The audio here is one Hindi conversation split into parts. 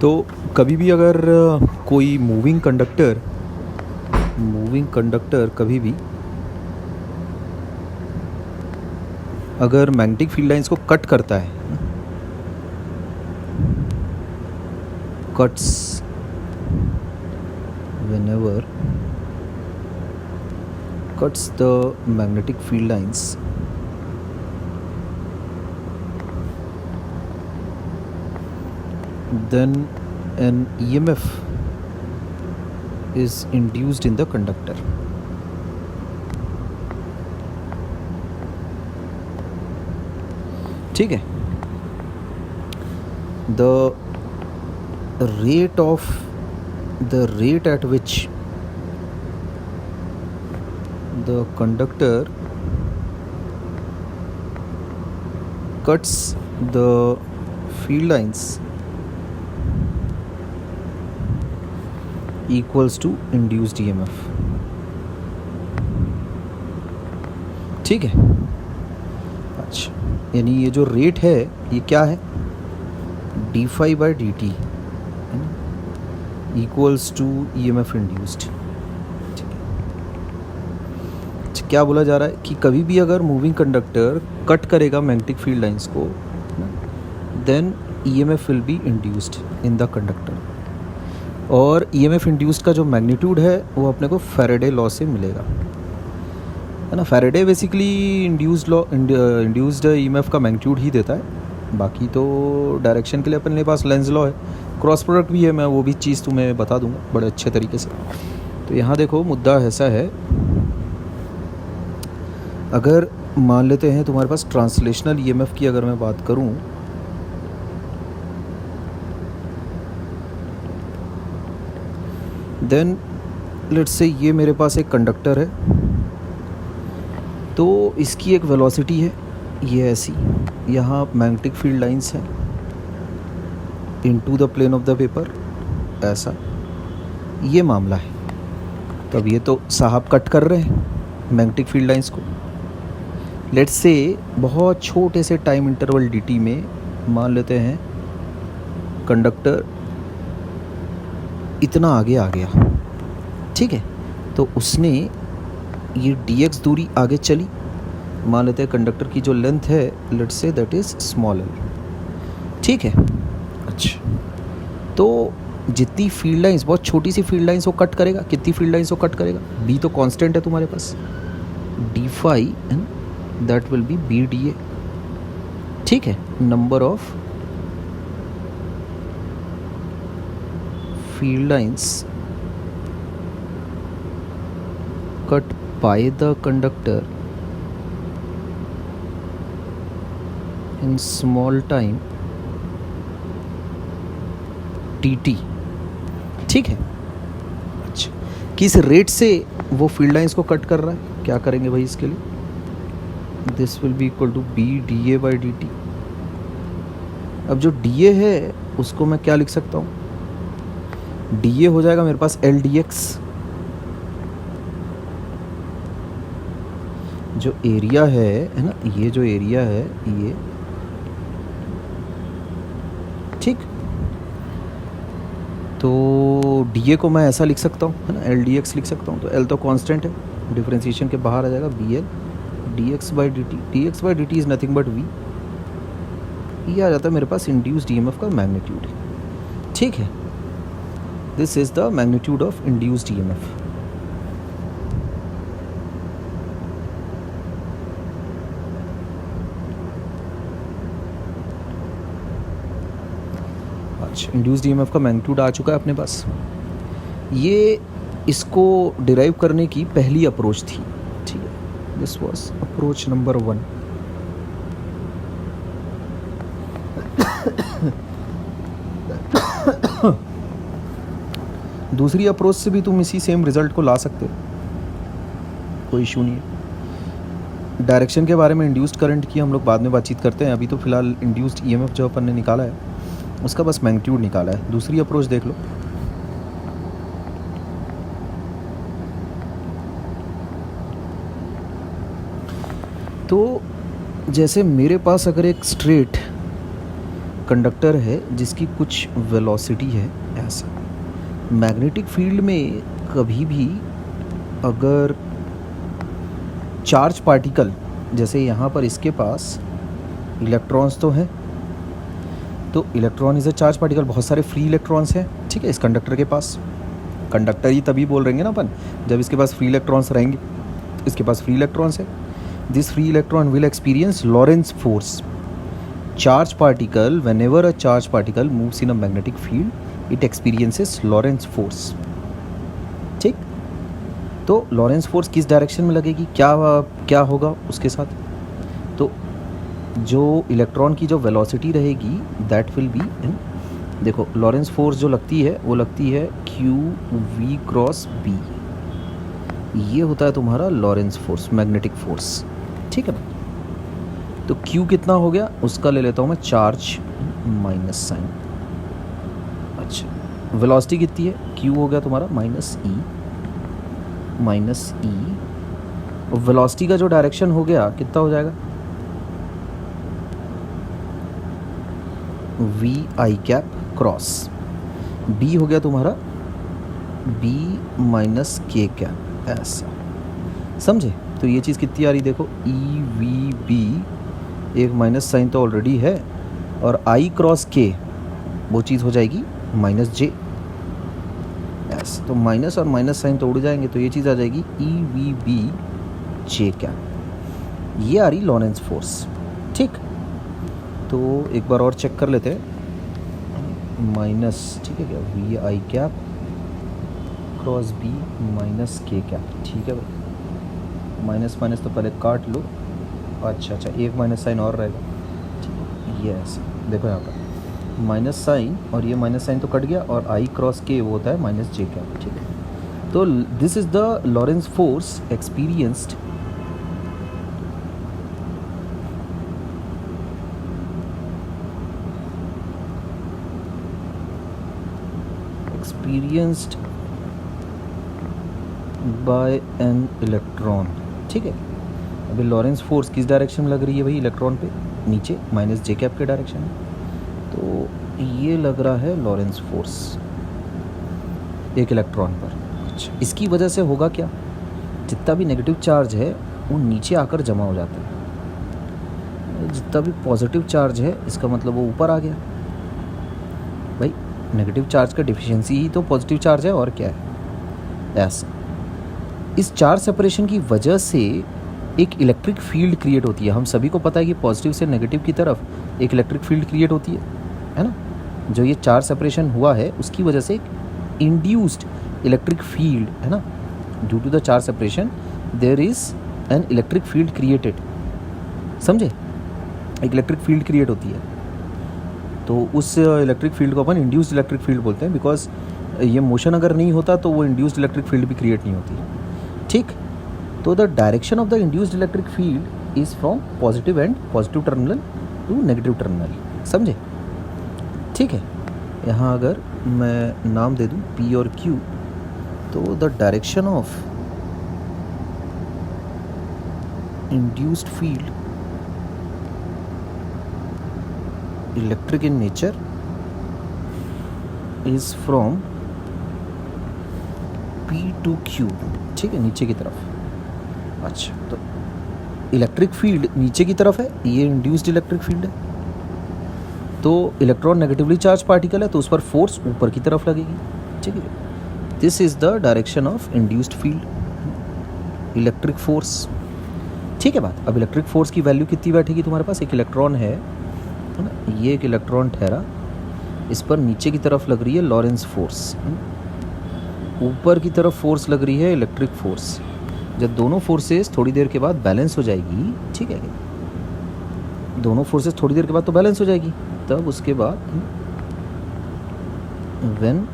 तो कभी भी अगर कोई मूविंग कंडक्टर कभी भी अगर मैग्नेटिक फील्ड लाइंस को कट करता है, cuts whenever cuts the magnetic field lines, then an EMF is induced in the conductor. ठीक है. The rate at which the conductor cuts the field lines equals to induced EMF. ठीक है. अच्छा, यानी ये जो रेट है ये क्या है, d∅/dt equals to EMF induced. क्या बोला जा रहा है कि कभी भी अगर मूविंग कंडक्टर कट करेगा मैग्नेटिक फील्ड लाइंस को, then EMF will be induced in the conductor. और EMF इंड्यूस्ड का जो मैग्नीट्यूड है वो अपने को फैराडे लॉ से मिलेगा, है ना. फैराडे बेसिकली इंड्यूस्ड EMF का मैग्नीट्यूड ही देता है. बाकी तो डायरेक्शन के लिए अपने पास लेंस लॉ है, क्रॉस प्रोडक्ट भी है, मैं वो भी चीज़ तुम्हें बता दूंगा बड़े अच्छे तरीके से. तो यहाँ देखो मुद्दा ऐसा है, अगर मान लेते हैं तुम्हारे पास ट्रांसलेशनल EMF की अगर मैं बात करूं, देन लेट्स से ये मेरे पास एक कंडक्टर है, तो इसकी एक वेलोसिटी है ये ऐसी, यहाँ मैग्नेटिक फील्ड लाइंस हैं into the plane of the paper, ऐसा ये मामला है. तो अब ये तो साहब कट कर रहे हैं मैग्नेटिक फील्ड लाइंस को. लेट्स से बहुत छोटे से टाइम इंटरवल dt में मान लेते हैं कंडक्टर इतना आगे आ गया, ठीक है. तो उसने ये dx दूरी आगे चली, मान लेते हैं कंडक्टर की जो लेंथ है let's say that is small l, ठीक है. अच्छा, तो जितनी फील्ड लाइंस, बहुत छोटी सी फील्ड लाइंस वो कट करेगा, कितनी फील्ड लाइंस वो कट करेगा, b तो कांस्टेंट है तुम्हारे पास, d∅, that will be BDA, ठीक है. Number of field lines cut by the conductor in small time dt, ठीक है. अच्छा, किस रेट से वो फील्ड लाइंस को कट कर रहा है, क्या करेंगे भाई इसके लिए, this will be equal to BDA/dt. अब जो DA है उसको मैं क्या लिख सकता हूँ, DA हो जाएगा मेरे पास LDX, जो एरिया है ना, ये जो एरिया है ये, ठीक. तो DA को मैं ऐसा लिख सकता हूँ, है ना, LDX लिख सकता हूँ. तो L तो कांस्टेंट है, डिफरेंशिएशन के बाहर आ जाएगा BL dx/dt. dx/dt is nothing but v. ये आ जाता है मेरे पास इंड्यूस्ड EMF का मैग्नीट्यूड, ठीक है. This is the magnitude of induced EMF. अच्छा, इंड्यूस्ड EMF का मैग्नीट्यूड आ चुका है अपने पास. ये इसको डिराइव करने की पहली अप्रोच थी, ठीक है. This was approach number 1. दूसरी अप्रोच से भी तुम इसी सेम रिजल्ट को ला सकते हो, कोई इशू नहीं है. डायरेक्शन के बारे में इंड्यूस्ड करंट की हम लोग बाद में बातचीत करते हैं. अभी तो फिलहाल इंड्यूस्ड EMF जो अपन ने निकाला है उसका बस मैग्नीट्यूड निकाला है. दूसरी अप्रोच देख लो. तो जैसे मेरे पास अगर एक स्ट्रेट कंडक्टर है जिसकी कुछ वेलोसिटी है ऐसा। मैग्नेटिक फील्ड में कभी भी अगर चार्ज पार्टिकल, जैसे यहाँ पर इसके पास इलेक्ट्रॉन्स तो हैं, तो electron is a charge particle, बहुत सारे फ्री इलेक्ट्रॉन्स हैं, ठीक है, इस कंडक्टर के पास। कंडक्टर ही तभी बोल रहेंगे ना अपन जब इसके पास फ्री इलेक्ट्रॉन्स रहेंगे। इसके पास फ्री इलेक्ट्रॉन्स है। This free electron will experience Lawrence force. Charge particle, whenever a charge particle moves in a magnetic field it experiences Lorentz force। ठीक, तो लॉरेंस फोर्स किस डायरेक्शन में लगेगी, क्या होगा उसके साथ, तो जो इलेक्ट्रॉन की जो वेलोसिटी रहेगी दैट विल बी इन, देखो लॉरेंस फोर्स जो लगती है वो लगती है क्यू वी क्रॉस बी। ये होता है तुम्हारा लॉरेंस फोर्स, मैग्नेटिक फोर्स, ठीक है। तो Q कितना हो गया उसका ले लेता हूँ मैं चार्ज माइनस साइन। अच्छा, वेलोसिटी कितनी है, Q हो गया तुम्हारा माइनस ई। और वेलोसिटी का जो डायरेक्शन हो गया कितना हो जाएगा, v i cap cross B हो गया तुम्हारा B माइनस के कैप, ऐसा समझे। तो ये चीज़ कितनी आ रही देखो, ई वी बी, एक माइनस साइन तो ऑलरेडी है, और आई क्रॉस के वो चीज़ हो जाएगी माइनस जे, एस। तो माइनस और माइनस साइन तो उड़ जाएंगे, तो ये चीज़ आ जाएगी e v b j cap. ये आ रही लॉरेंस फोर्स, ठीक। तो एक बार और चेक कर लेते हैं, माइनस, ठीक है क्या, v i cap cross b minus k cap, ठीक है भाई। माइनस माइनस तो पहले काट लो, अच्छा, एक माइनस साइन और रहेगा, ठीक, ये ऐसे देखो यहाँ पर माइनस साइन, और ये माइनस साइन तो कट गया, और आई क्रॉस के वो होता है माइनस जे कैप, ठीक है। तो this is the Lawrence force experienced bye an electron, ठीक है। अभी लॉरेंस फोर्स किस डायरेक्शन में लग रही है भाई, इलेक्ट्रॉन पे नीचे माइनस जे कैप के डायरेक्शन में, तो ये लग रहा है लॉरेंस फोर्स एक इलेक्ट्रॉन पर। अच्छा, इसकी वजह से होगा क्या, जितना भी नेगेटिव चार्ज है वो नीचे आकर जमा हो जाता है, जितना भी पॉजिटिव चार्ज है इसका मतलब वो ऊपर आ गया भाई। नेगेटिव चार्ज का डिफिशिएंसी ही तो पॉजिटिव चार्ज है, और क्या है ऐसा। इस चार्ज सेपरेशन की वजह से एक इलेक्ट्रिक फील्ड क्रिएट होती है। हम सभी को पता है कि पॉजिटिव से नेगेटिव की तरफ एक इलेक्ट्रिक फील्ड क्रिएट होती है ना। जो ये चार्ज सेपरेशन हुआ है उसकी वजह से एक इंड्यूस्ड इलेक्ट्रिक फील्ड है ना, due to the charge separation there is an electric field created, समझे, एक इलेक्ट्रिक फील्ड क्रिएट होती है। तो उस इलेक्ट्रिक फील्ड को अपन इंड्यूस्ड इलेक्ट्रिक फील्ड बोलते हैं, बिकॉज ये मोशन अगर नहीं होता तो वो इंड्यूस्ड इलेक्ट्रिक फील्ड भी क्रिएट नहीं होती, ठीक। तो the direction of the induced electric field is from positive and positive terminal to negative terminal, समझे, ठीक है। यहाँ अगर मैं नाम दे दूँ P और Q, तो the direction of induced field electric in nature is from P to Q, ठीक है, नीचे की तरफ। अच्छा, तो इलेक्ट्रिक फील्ड नीचे की तरफ है, ये इंड्यूस्ड इलेक्ट्रिक फील्ड है, तो इलेक्ट्रॉन नेगेटिवली चार्ज पार्टिकल है तो उस पर फोर्स ऊपर की तरफ लगेगी, ठीक है। This is the direction of induced field electric force, ठीक है बात। अब इलेक्ट्रिक फोर्स की वैल्यू कितनी बैठेगी तुम्हारे पास, एक इलेक्ट्रॉन है ना, ये एक इलेक्ट्रॉन ठहरा, इस पर नीचे की तरफ लग रही है लॉरेंस फोर्स, ऊपर की तरफ फोर्स लग रही है इलेक्ट्रिक फोर्स। जब दोनों फोर्सेस थोड़ी देर के बाद बैलेंस हो जाएगी, ठीक है, दोनों फोर्सेस थोड़ी देर के बाद तो बैलेंस हो जाएगी, तब उसके बाद when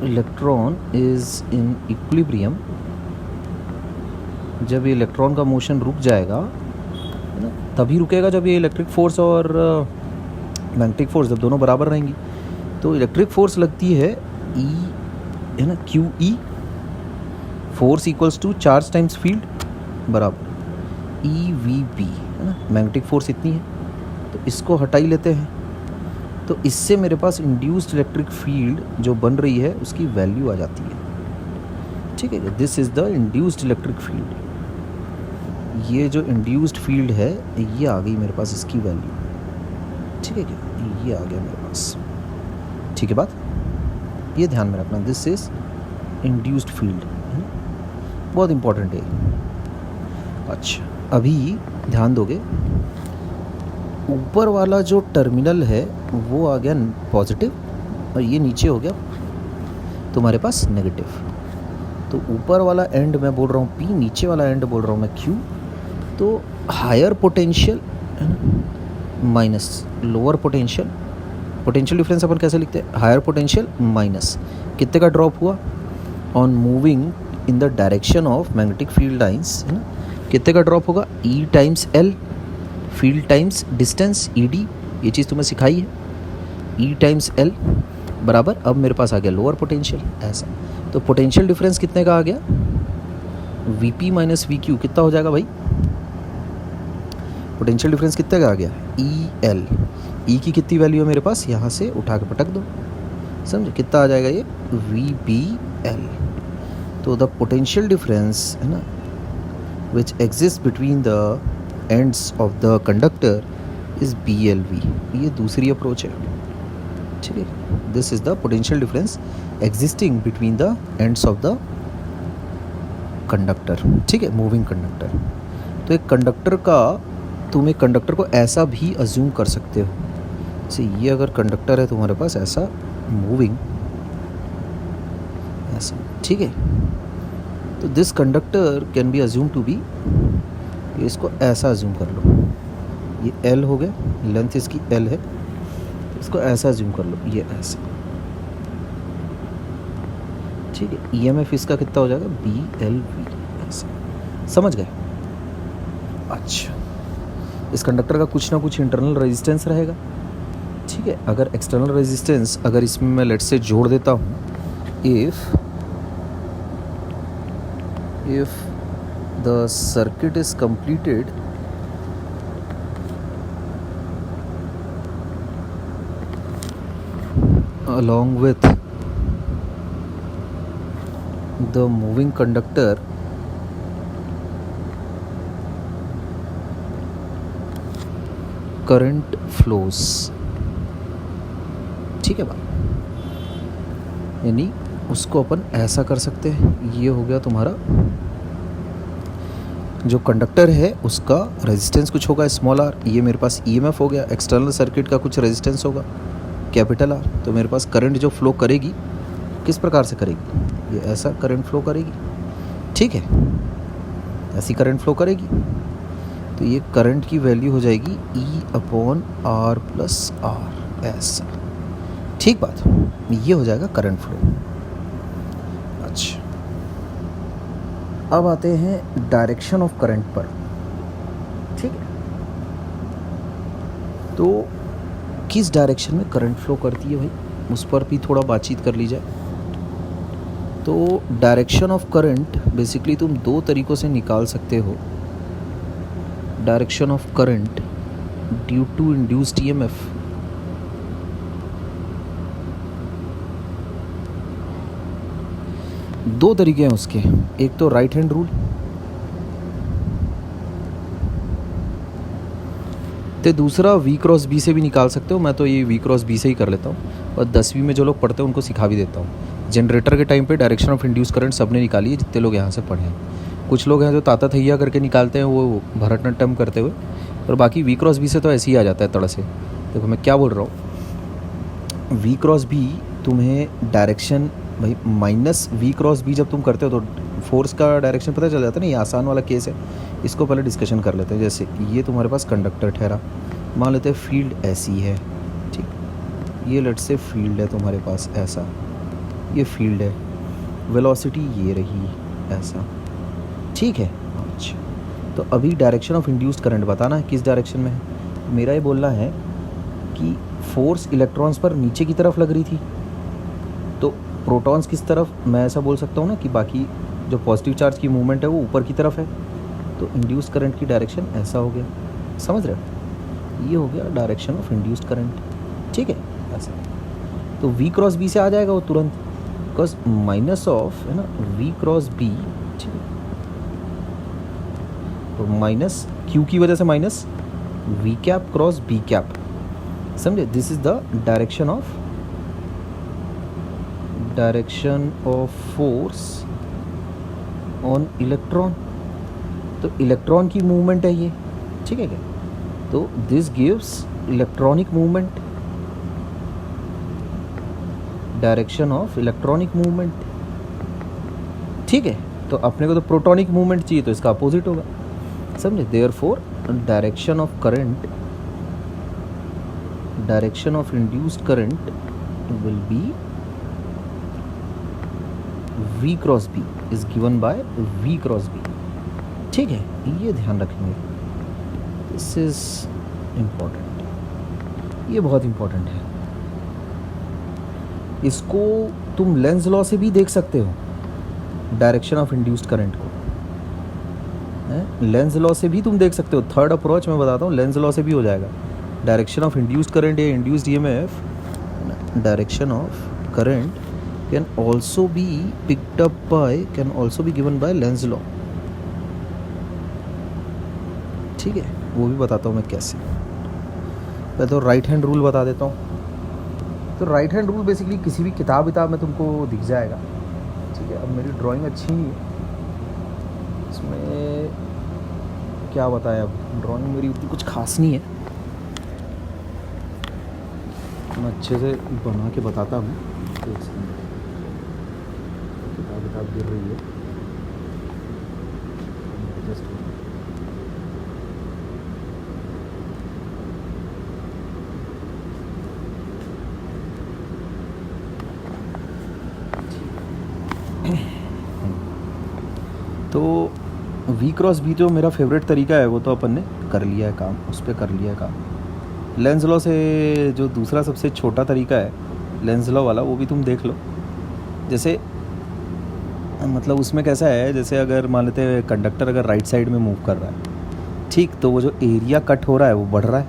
electron is in equilibrium, जब ये इलेक्ट्रॉन का मोशन रुक जाएगा है ना, तभी रुकेगा जब ये इलेक्ट्रिक फोर्स और मैग्नेटिक फोर्स जब दोनों बराबर रहेंगी। तो इलेक्ट्रिक फोर्स लगती है E है ना, q e, force equals to charge times field बराबर ई वी बी है ना। मैग्नेटिक फोर्स इतनी है, तो इसको हटा ही लेते हैं, तो इससे मेरे पास इंड्यूस्ड इलेक्ट्रिक फील्ड जो बन रही है उसकी वैल्यू आ जाती है। ठीक है, this is the induced electric field. ये जो इंड्यूस्ड फील्ड है ये आ गई मेरे पास इसकी वैल्यू। ठीक है क्या, ये आ गया मेरे पास। ठीक है बात, ये ध्यान में रखना, दिस इज़ इंड्यूस्ड फील्ड, बहुत इंपॉर्टेंट है। अच्छा, अभी ध्यान दोगे, ऊपर वाला जो टर्मिनल है वो आ गया पॉजिटिव और ये नीचे हो गया तुम्हारे पास नेगेटिव। तो ऊपर वाला एंड मैं बोल रहा हूँ P, नीचे वाला एंड बोल रहा हूँ मैं Q। तो हायर पोटेंशियल है ना minus lower potential, potential difference अपन कैसे लिखते हैं, हायर पोटेंशियल माइनस कितने का ड्रॉप हुआ on moving in the direction of magnetic field lines, है ना, कितने का ड्रॉप होगा, E times L, field times distance ED, ये चीज़ तुम्हें सिखाई है, E टाइम्स L बराबर, अब मेरे पास आ गया लोअर पोटेंशियल ऐसा। तो पोटेंशियल डिफरेंस कितने का आ गया, VP माइनस VQ कितना हो जाएगा भाई, पोटेंशियल डिफरेंस कितने का आ गया, EL। E की कितनी वैल्यू है मेरे पास, यहाँ से उठा के पटक दो, समझे कितना आ जाएगा ये, VBL। तो द पोटेंशियल डिफरेंस है ना which exist between the ends of the conductor is BLV, ये दूसरी अप्रोच है। ठीक है, this is the potential difference existing between the ends of the conductor. ठीक है, मूविंग कंडक्टर। तो एक कंडक्टर का, तुम एक कंडक्टर को ऐसा भी अज्यूम कर सकते हो, जैसे ये अगर कंडक्टर है तुम्हारे पास ऐसा मूविंग ऐसा, ठीक है, तो this conductor can be assume to be, इसको ऐसा अज्यूम कर लो, ये L हो गया, लेंथ इसकी L है, तो इसको ऐसा अज्यूम कर लो, ये ऐसा। ठीक है, EMF इसका कितना हो जाएगा, BLV ऐसा, समझ गए। अच्छा, इस कंडक्टर का कुछ ना कुछ इंटरनल रेजिस्टेंस रहेगा। ठीक है, अगर एक्सटर्नल रेजिस्टेंस अगर इसमें मैं लेट से जोड़ देता हूँ, if the circuit is completed along with the moving conductor, current flows। ठीक है बात, यानी उसको अपन ऐसा कर सकते हैं, ये हो गया तुम्हारा जो कंडक्टर है उसका रेजिस्टेंस कुछ होगा स्मॉल r, ये मेरे पास EMF हो गया, एक्सटर्नल सर्किट का कुछ रेजिस्टेंस होगा कैपिटल R। तो मेरे पास करंट जो फ्लो करेगी किस प्रकार से करेगी, ये ऐसा करंट फ्लो करेगी। ठीक है, ऐसी करंट फ्लो करेगी, तो ये करंट की वैल्यू हो जाएगी E/R + R ऐसा। ठीक बात, ये हो जाएगा करंट फ्लो। अच्छा, अब आते हैं डायरेक्शन ऑफ करंट पर। ठीक है, तो किस डायरेक्शन में करंट फ्लो करती है भाई, उस पर भी थोड़ा बातचीत कर ली जाए। तो डायरेक्शन ऑफ करंट बेसिकली तुम दो तरीक़ों से निकाल सकते हो। Direction of current due to induced EMF, दो तरीके हैं उसके, एक तो राइट हैंड रूल, तो दूसरा V×B से भी निकाल सकते हो। मैं तो ये V×B से ही कर लेता हूँ, और 10वीं में जो लोग पढ़ते हैं उनको सिखा भी देता हूँ। जनरेटर के टाइम पे डायरेक्शन ऑफ इंड्यूस करंट सबने निकाली है, जितने लोग यहाँ से पढ़े हैं। कुछ लोग हैं जो ताता थैया करके निकालते हैं, वो भरतनाट्यम करते हुए, और बाकी V×B से तो ऐसे ही आ जाता है तड़ से। देखो मैं क्या बोल रहा हूँ, V×B तुम्हें डायरेक्शन भाई माइनस V×B जब तुम करते हो तो फोर्स का डायरेक्शन पता चल जाता है ना। ये आसान वाला केस है, इसको पहले डिस्कशन कर लेते हैं। जैसे ये तुम्हारे पास कंडक्टर ठहरा, मान लेते हैं फील्ड ऐसी है, ठीक, ये लेट से फील्ड है तुम्हारे पास ऐसा, ये फील्ड है, वेलोसिटी ये रही ऐसा, ठीक है। अच्छा, तो अभी डायरेक्शन ऑफ इंड्यूस्ड करंट बताना है किस डायरेक्शन में है। मेरा ये बोलना है कि फोर्स इलेक्ट्रॉन्स पर नीचे की तरफ लग रही थी, तो प्रोटॉन्स किस तरफ, मैं ऐसा बोल सकता हूँ ना कि बाकी जो पॉजिटिव चार्ज की मूवमेंट है वो ऊपर की तरफ है, तो इंड्यूस्ड करंट की डायरेक्शन ऐसा हो गया। समझ रहे हो, ये हो गया डायरेक्शन ऑफ इंड्यूस्ड करंट, ठीक है। ऐसा, तो v क्रॉस b से आ जाएगा वो तुरंत, बिकॉज माइनस ऑफ है ना v क्रॉस b, ठीक है, तो माइनस q की वजह से minus v cap cross b cap, समझे? This is the direction of force on electron, तो इलेक्ट्रॉन की मूवमेंट है ये, ठीक है क्या? तो this gives electronic movement, direction of electronic movement, ठीक है। तो अपने को तो प्रोटॉनिक मूवमेंट चाहिए, तो इसका अपोजिट होगा, समझे? Therefore direction of current, direction of induced current will be v cross b is given by v cross b, ठीक है, ये ध्यान रखेंगे, दिस इज इम्पोर्टेंट, ये बहुत इम्पोर्टेंट है। इसको तुम लेंस लॉ से भी देख सकते हो, डायरेक्शन ऑफ इंड्यूस्ड करंट को, लेंस लॉ से भी तुम देख सकते हो। थर्ड अप्रोच मैं बताता हूँ, लेंस लॉ से भी हो जाएगा। डायरेक्शन ऑफ इंड्यूस्ड करंट या induced EMF, direction of current can also be picked up by, can also be given by Lenz law, ठीक है, वो भी बताता हूँ मैं कैसे। पहले तो राइट हैंड रूल बता देता हूँ। तो राइट हैंड रूल बेसिकली किसी भी किताब में तुमको दिख जाएगा, ठीक है। अब मेरी ड्राइंग अच्छी नहीं है, इसमें क्या बताएं, अब ड्राइंग मेरी उतनी कुछ खास नहीं है, मैं अच्छे से बना के बताता हूँ। किताब गिर रही है, तो v क्रॉस b जो मेरा फेवरेट तरीका है वो तो अपन ने कर लिया है काम, उस पर कर लिया है काम। लेंस लॉ से जो दूसरा सबसे छोटा तरीका है लेंस लॉ वाला, वो भी तुम देख लो। जैसे मतलब उसमें कैसा है, जैसे अगर मान लेते हैं कंडक्टर अगर राइट साइड में मूव कर रहा है, ठीक, तो वो जो एरिया कट हो रहा है वो बढ़ रहा है।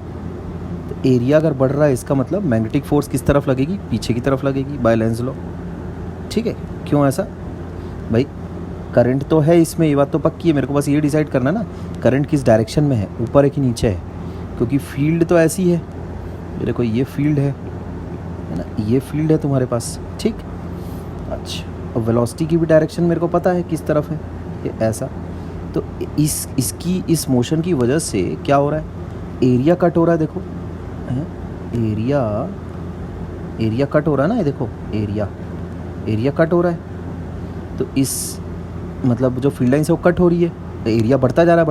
तो एरिया अगर बढ़ रहा है, इसका मतलब मैग्नेटिक फोर्स किस तरफ लगेगी? पीछे की तरफ लगेगी बाय लेंस लॉ, ठीक है। क्यों ऐसा? भाई करंट तो है इसमें, ये बात तो पक्की है, मेरे को बस ये डिसाइड करना ना करंट किस डायरेक्शन में है, ऊपर है कि नीचे है, क्योंकि फील्ड तो ऐसी है, देखो ये फील्ड है ना, ये फील्ड है तुम्हारे पास, ठीक। अच्छा, और वेलोसिटी की भी डायरेक्शन मेरे को पता है किस तरफ है, ये ऐसा। तो इसकी इस मोशन की वजह से क्या हो रहा है? एरिया कट हो रहा है, देखो एरिया कट हो रहा है ना, ये देखो एरिया कट हो रहा है। तो इस मतलब जो फील्ड लाइन से वो कट हो रही है, तो एरिया बढ़ता जा रहा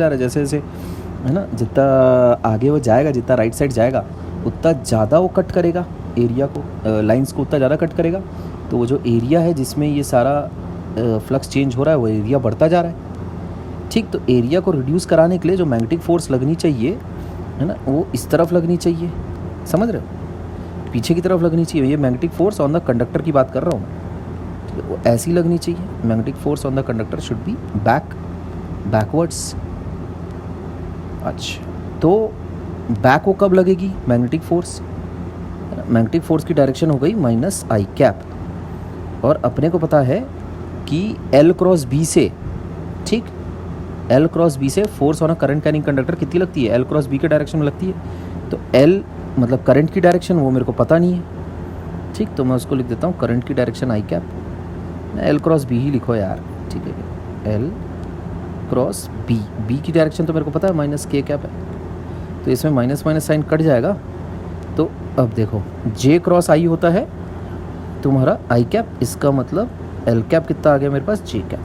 है, जैसे जैसे है ना, जितना आगे वो जाएगा, जितना राइट साइड जाएगा, उतना ज़्यादा वो कट करेगा एरिया को, लाइंस को उतना ज़्यादा कट करेगा। तो वो जो एरिया है जिसमें ये सारा फ्लक्स चेंज हो रहा है, वो एरिया बढ़ता जा रहा है, ठीक। तो एरिया को रिड्यूस कराने के लिए जो मैग्नेटिक फोर्स लगनी चाहिए है ना, वो इस तरफ लगनी चाहिए, समझ रहे हो? पीछे की तरफ लगनी चाहिए। ये magnetic force on the conductor की बात कर रहा हूँ मैं, ठीक है, वो ऐसी लगनी चाहिए। Magnetic force on the conductor should be backwards. अच्छा, तो बैक को कब लगेगी मैग्नेटिक फोर्स? मैग्नेटिक फोर्स की डायरेक्शन हो गई माइनस आई कैप, और अपने को पता है कि एल क्रॉस बी से, ठीक, एल क्रॉस बी से force on a current carrying conductor कितनी लगती है? एल क्रॉस बी के डायरेक्शन में लगती है। तो एल मतलब करंट की डायरेक्शन, वो मेरे को पता नहीं है, ठीक। तो मैं उसको लिख देता हूँ करंट की direction I cap, L cross B ही लिखो यार, ठीक है। एल क्रॉस बी की डायरेक्शन तो मेरे को पता है माइनस के कैप है, तो इसमें माइनस माइनस साइन कट जाएगा। तो अब देखो जे क्रॉस आई होता है तुम्हारा आई कैप, इसका मतलब एल कैप कितना आ गया मेरे पास? जे कैप,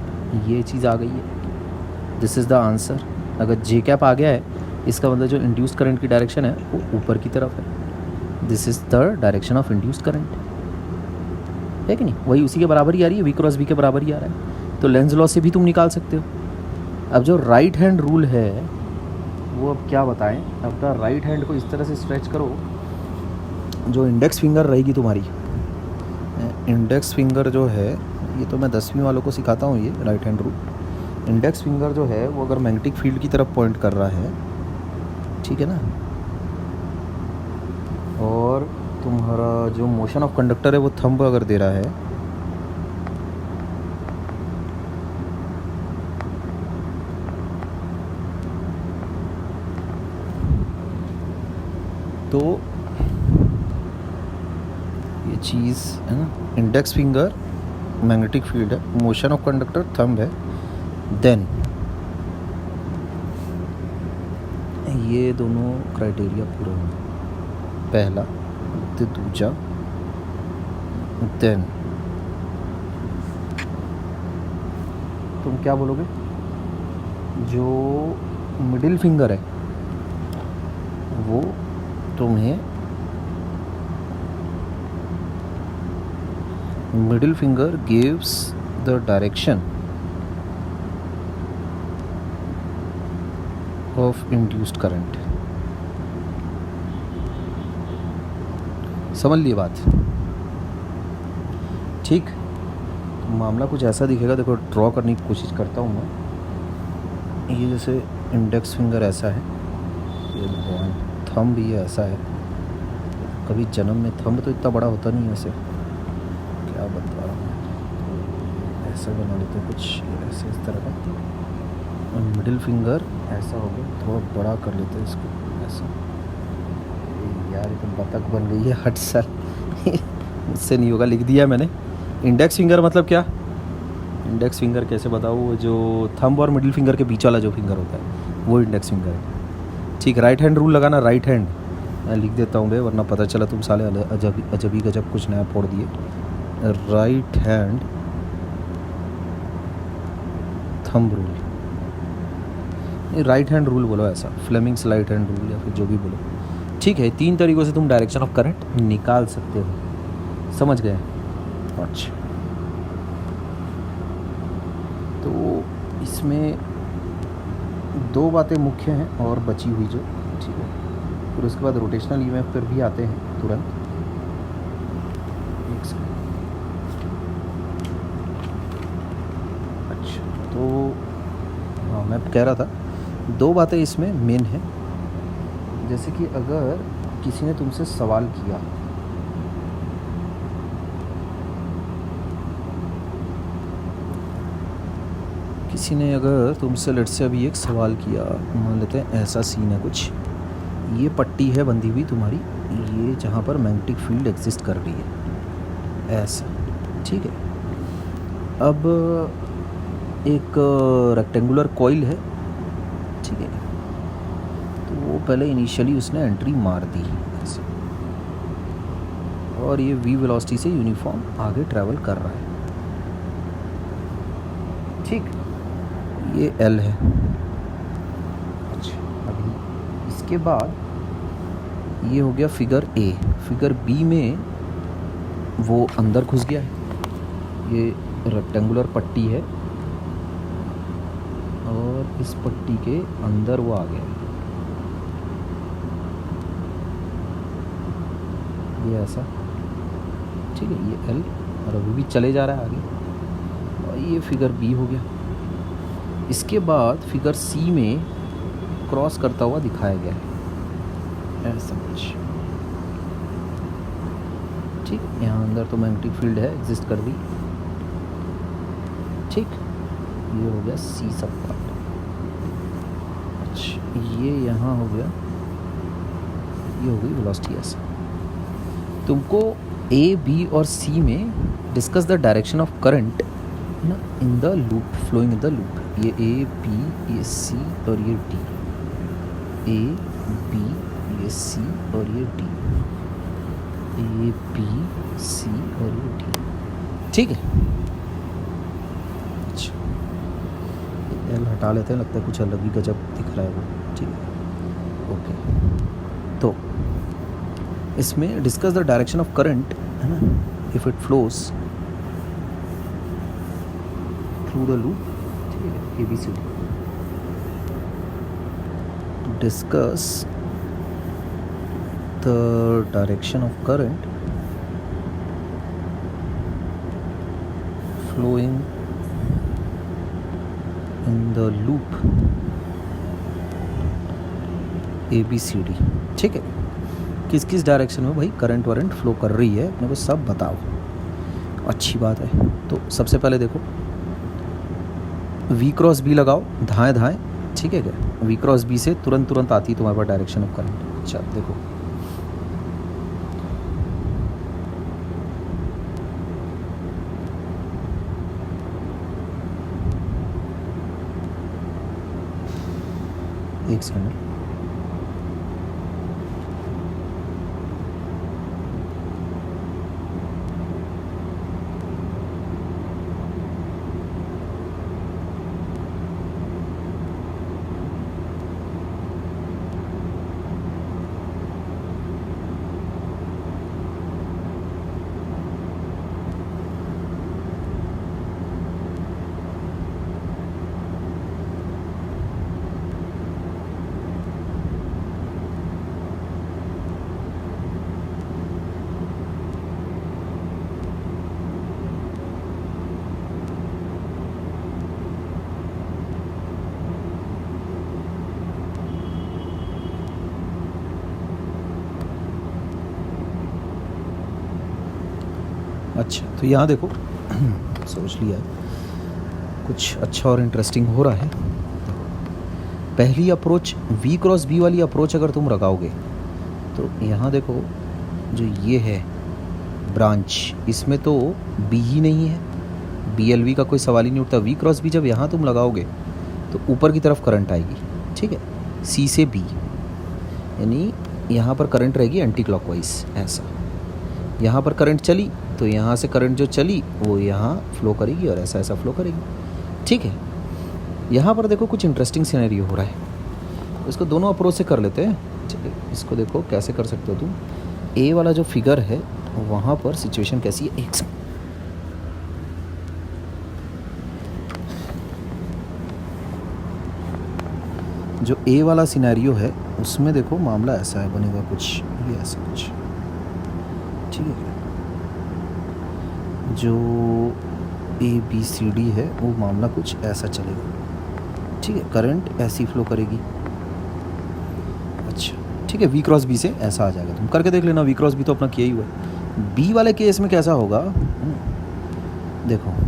ये चीज़ आ गई है। This is the answer. अगर जे कैप आ गया है, इसका मतलब जो इंड्यूस्ड करंट की डायरेक्शन है वो ऊपर की तरफ है। This is the direction of induced current, है कि नहीं? वही उसी के बराबर ही आ रही है, वी क्रॉस बी के बराबर ही आ रहा है। तो लेंस लॉ से भी तुम निकाल सकते हो। अब जो राइट हैंड रूल है वो अब क्या बताएं? अपना राइट हैंड को इस तरह से स्ट्रेच करो, जो इंडेक्स फिंगर रहेगी तुम्हारी, इंडेक्स फिंगर जो है, ये तो मैं 10वीं वालों को सिखाता हूँ, ये right hand rule. Index finger जो है वो अगर मैग्नेटिक फील्ड की तरफ पॉइंट कर रहा है, ठीक है ना, और तुम्हारा जो मोशन ऑफ कंडक्टर है वो थंब अगर दे रहा है तो ये चीज़ है ना, इंडेक्स फिंगर मैग्नेटिक फील्ड है, मोशन ऑफ कंडक्टर थंब है, देन ये दोनों क्राइटेरिया पूरे होंगे, पहला तो दूजा, देन तुम क्या बोलोगे, जो मिडिल फिंगर है वो तुम्हें middle finger gives the direction of induced current. समझ लिए बात? ठीक, तो मामला कुछ ऐसा दिखेगा, देखो ड्रॉ करने की कोशिश करता हूँ मैं। ये जैसे इंडेक्स फिंगर ऐसा है, ये थंब ये ऐसा है, कभी जन्म में थंब तो इतना बड़ा होता नहीं है ऐसे, क्या बता रहा हूँ, ऐसा बना लेते हैं कुछ ऐसे इस तरह का, और मिडिल फिंगर ऐसा हो गया, थोड़ा बड़ा कर लेते हैं इसको ऐसा। यार ये तो बतख बन गई है, हट सर मुझसे नहीं होगा, लिख दिया मैंने। इंडेक्स फिंगर मतलब क्या, इंडेक्स फिंगर कैसे बताऊँ, जो थंब और मिडिल फिंगर के बीच वाला जो फिंगर होता है वो इंडेक्स फिंगर है। ठीक, राइट हैंड रूल लगाना, राइट हैंड मैं लिख देता हूँ बे, वरना पता चला तुम साले अजबी गजब कुछ नया फोड़ दिए। Right hand thumb rule, right hand rule बोलो, ऐसा फ्लेमिंग्स राइट हैंड रूल या फिर जो भी बोलो। ठीक है, 3 तरीक़ों से तुम डायरेक्शन ऑफ करंट निकाल सकते हो, समझ गए? अच्छा, तो इसमें 2 बातें मुख्य हैं और बची हुई जो, ठीक है, फिर उसके बाद रोटेशनल ईएमएफ पर भी आते हैं तुरंत। एक सेकंड, अच्छा, तो हाँ मैं कह रहा था 2 बातें इसमें मेन हैं। जैसे कि अगर किसी ने तुमसे सवाल किया, किसी ने अगर तुमसे लेट से अभी एक सवाल किया, मान लेते हैं ऐसा सीन है कुछ, ये पट्टी है बंधी हुई तुम्हारी, ये जहाँ पर मैग्नेटिक फील्ड एग्जिस्ट कर रही है ऐसा, ठीक है। अब एक रेक्टेंगुलर कॉइल है, ठीक है, तो वो पहले इनिशियली उसने एंट्री मार दी ऐसे, और ये v वेलोसिटी से यूनिफॉर्म आगे ट्रैवल कर रहा है, ठीक, ये L है। अच्छा, अभी इसके बाद ये हो गया फिगर A, फिगर B में वो अंदर घुस गया है, ये रेक्टेंगुलर पट्टी है और इस पट्टी के अंदर वो आ गया, ये ऐसा, ठीक है, ये L, और अभी भी चले जा रहा है आगे, और ये फिगर B हो गया। इसके बाद फिगर C में क्रॉस करता हुआ दिखाया गया है ऐसा कुछ, ठीक, यहाँ अंदर तो मैग्नेटिक फील्ड है, एग्जिस्ट कर रही, ठीक, ये हो गया C सब पार्ट। अच्छा, ये यहाँ हो गया, ये हो गई वेलोसिटी ऐसा। तुमको A, B और C में discuss the direction of current ना in the loop, flowing in the loop, ये A, B, ये C और ये D, A, B, ये C और ये D, A, B, C और ये D, ठीक है। अच्छा, L हटा लेते हैं, लगता है कुछ अलग ही गजब दिख रहा है वो, ठीक है, ओके। तो इसमें discuss the direction of current है ना, if it flows through the loop, ठीक है, ABCD, discuss the direction of current flowing in the loop ABCD, ठीक है। किस किस डायरेक्शन में भाई करंट वरेंट फ्लो कर रही है अपने को सब बताओ। अच्छी बात है। तो सबसे पहले देखो V क्रॉस B लगाओ, धाएँ धाएँ, ठीक है क्या। V क्रॉस B से तुरंत आती है तुम्हारे पास डायरेक्शन ऑफ करंट। अच्छा देखो एक सेकंड, अच्छा तो यहाँ देखो सोच लिया कुछ अच्छा और इंटरेस्टिंग हो रहा है। पहली अप्रोच V क्रॉस B वाली अप्रोच अगर तुम लगाओगे तो यहाँ देखो जो ये है ब्रांच, इसमें तो B ही नहीं है, BLV का कोई सवाल ही नहीं उठता। V क्रॉस B जब यहाँ तुम लगाओगे तो ऊपर की तरफ करंट आएगी, ठीक है, C से B, यानी यहाँ पर करंट रहेगी एंटी क्लॉकवाइज। ऐसा यहाँ पर करंट चली तो यहाँ से करंट जो चली वो यहाँ फ्लो करेगी और ऐसा ऐसा फ्लो करेगी, ठीक है। यहाँ पर देखो कुछ इंटरेस्टिंग सिनेरियो हो रहा है, इसको दोनों अप्रोच से कर लेते हैं। चलिए इसको देखो कैसे कर सकते हो तुम। ए वाला जो फिगर है वहाँ पर सिचुएशन कैसी है, एक जो ए वाला सिनेरियो है उसमें देखो मामला ऐसा है, बनेगा कुछ ये ऐसा कुछ, ठीक है। जो ABCD है वो मामला कुछ ऐसा चलेगा, ठीक है, करंट ऐसी फ्लो करेगी। अच्छा ठीक है, V क्रॉस B से ऐसा आ जाएगा, तुम करके देख लेना। V क्रॉस B तो अपना किया ही हुआ है। B वाले केस में कैसा होगा देखो,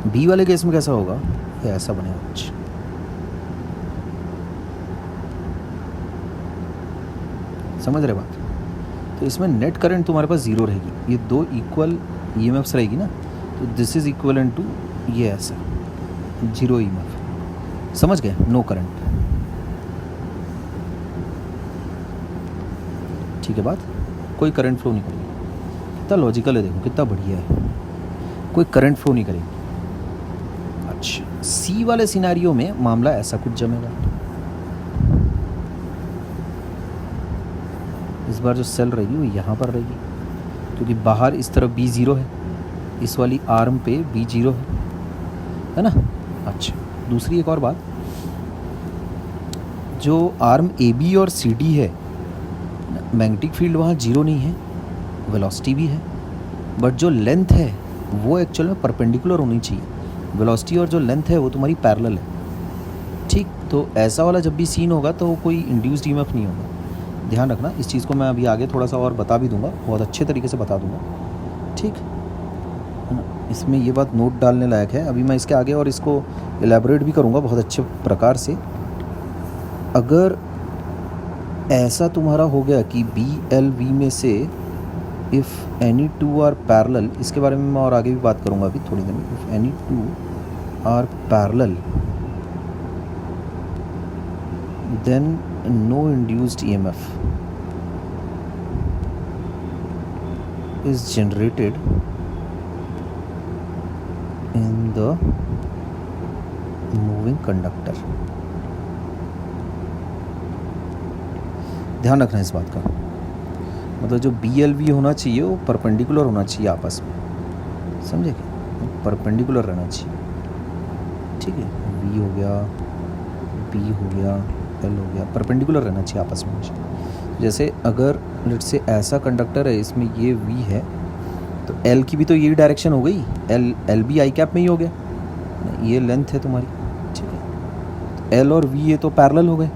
B वाले केस में कैसा होगा, ये ऐसा बनेगा कुछ, समझ रहे बात। तो इसमें नेट करंट तुम्हारे पास ज़ीरो रहेगी, ये दो इक्वल EMFs रहेगी ना, तो दिस इज इक्वलेंट टू ये ऐसा जीरो EMF, समझ गए, नो करंट, ठीक है बात। कोई करंट फ्लो नहीं करेगी, कितना लॉजिकल है, देखो कितना बढ़िया है, कोई करंट फ्लो नहीं करेगी। अच्छा C वाले सिनेरियो में मामला ऐसा कुछ जमेगा। इस बार जो सेल रहेगी वो यहाँ पर रहेगी, क्योंकि बाहर इस तरफ B ज़ीरो है, इस वाली आर्म पे B ज़ीरो है ना। अच्छा दूसरी एक और बात, जो आर्म AB और CD है, मैग्नेटिक फील्ड वहाँ जीरो नहीं है, वेलोसिटी भी है, बट जो लेंथ है वो एक्चुअल में परपेंडिकुलर होनी चाहिए। वेलोसिटी और जो लेंथ है वो तुम्हारी पैरेलल है, ठीक। तो ऐसा वाला जब भी सीन होगा तो कोई इंड्यूस्ड EMF नहीं होगा, ध्यान रखना इस चीज़ को। मैं अभी आगे थोड़ा सा और बता भी दूंगा, बहुत अच्छे तरीके से बता दूंगा, ठीक है ना। इसमें ये बात नोट डालने लायक है, अभी मैं इसके आगे और इसको एलैबोरेट भी करूंगा बहुत अच्छे प्रकार से। अगर ऐसा तुम्हारा हो गया कि BLV में से if any two are parallel, इसके बारे में मैं और आगे भी बात करूंगा अभी थोड़ी देर में। If any two are parallel then no induced EMF is generated in the moving conductor। ध्यान रखना इस बात का, मतलब जो BLV होना चाहिए वो परपेंडिकुलर होना चाहिए आपस में, समझे क्या, परपेंडिकुलर रहना चाहिए, ठीक है। V हो गया, B हो गया, L हो गया, परपेंडिकुलर रहना चाहिए आपस में। जैसे अगर लेट से ऐसा कंडक्टर है, इसमें ये V है, तो एल की भी तो यही डायरेक्शन हो गई, एल भी आई कैप में ही हो गया, ये लेंथ है तुम्हारी, ठीक है। एल और वी ये तो पैरेलल हो गए,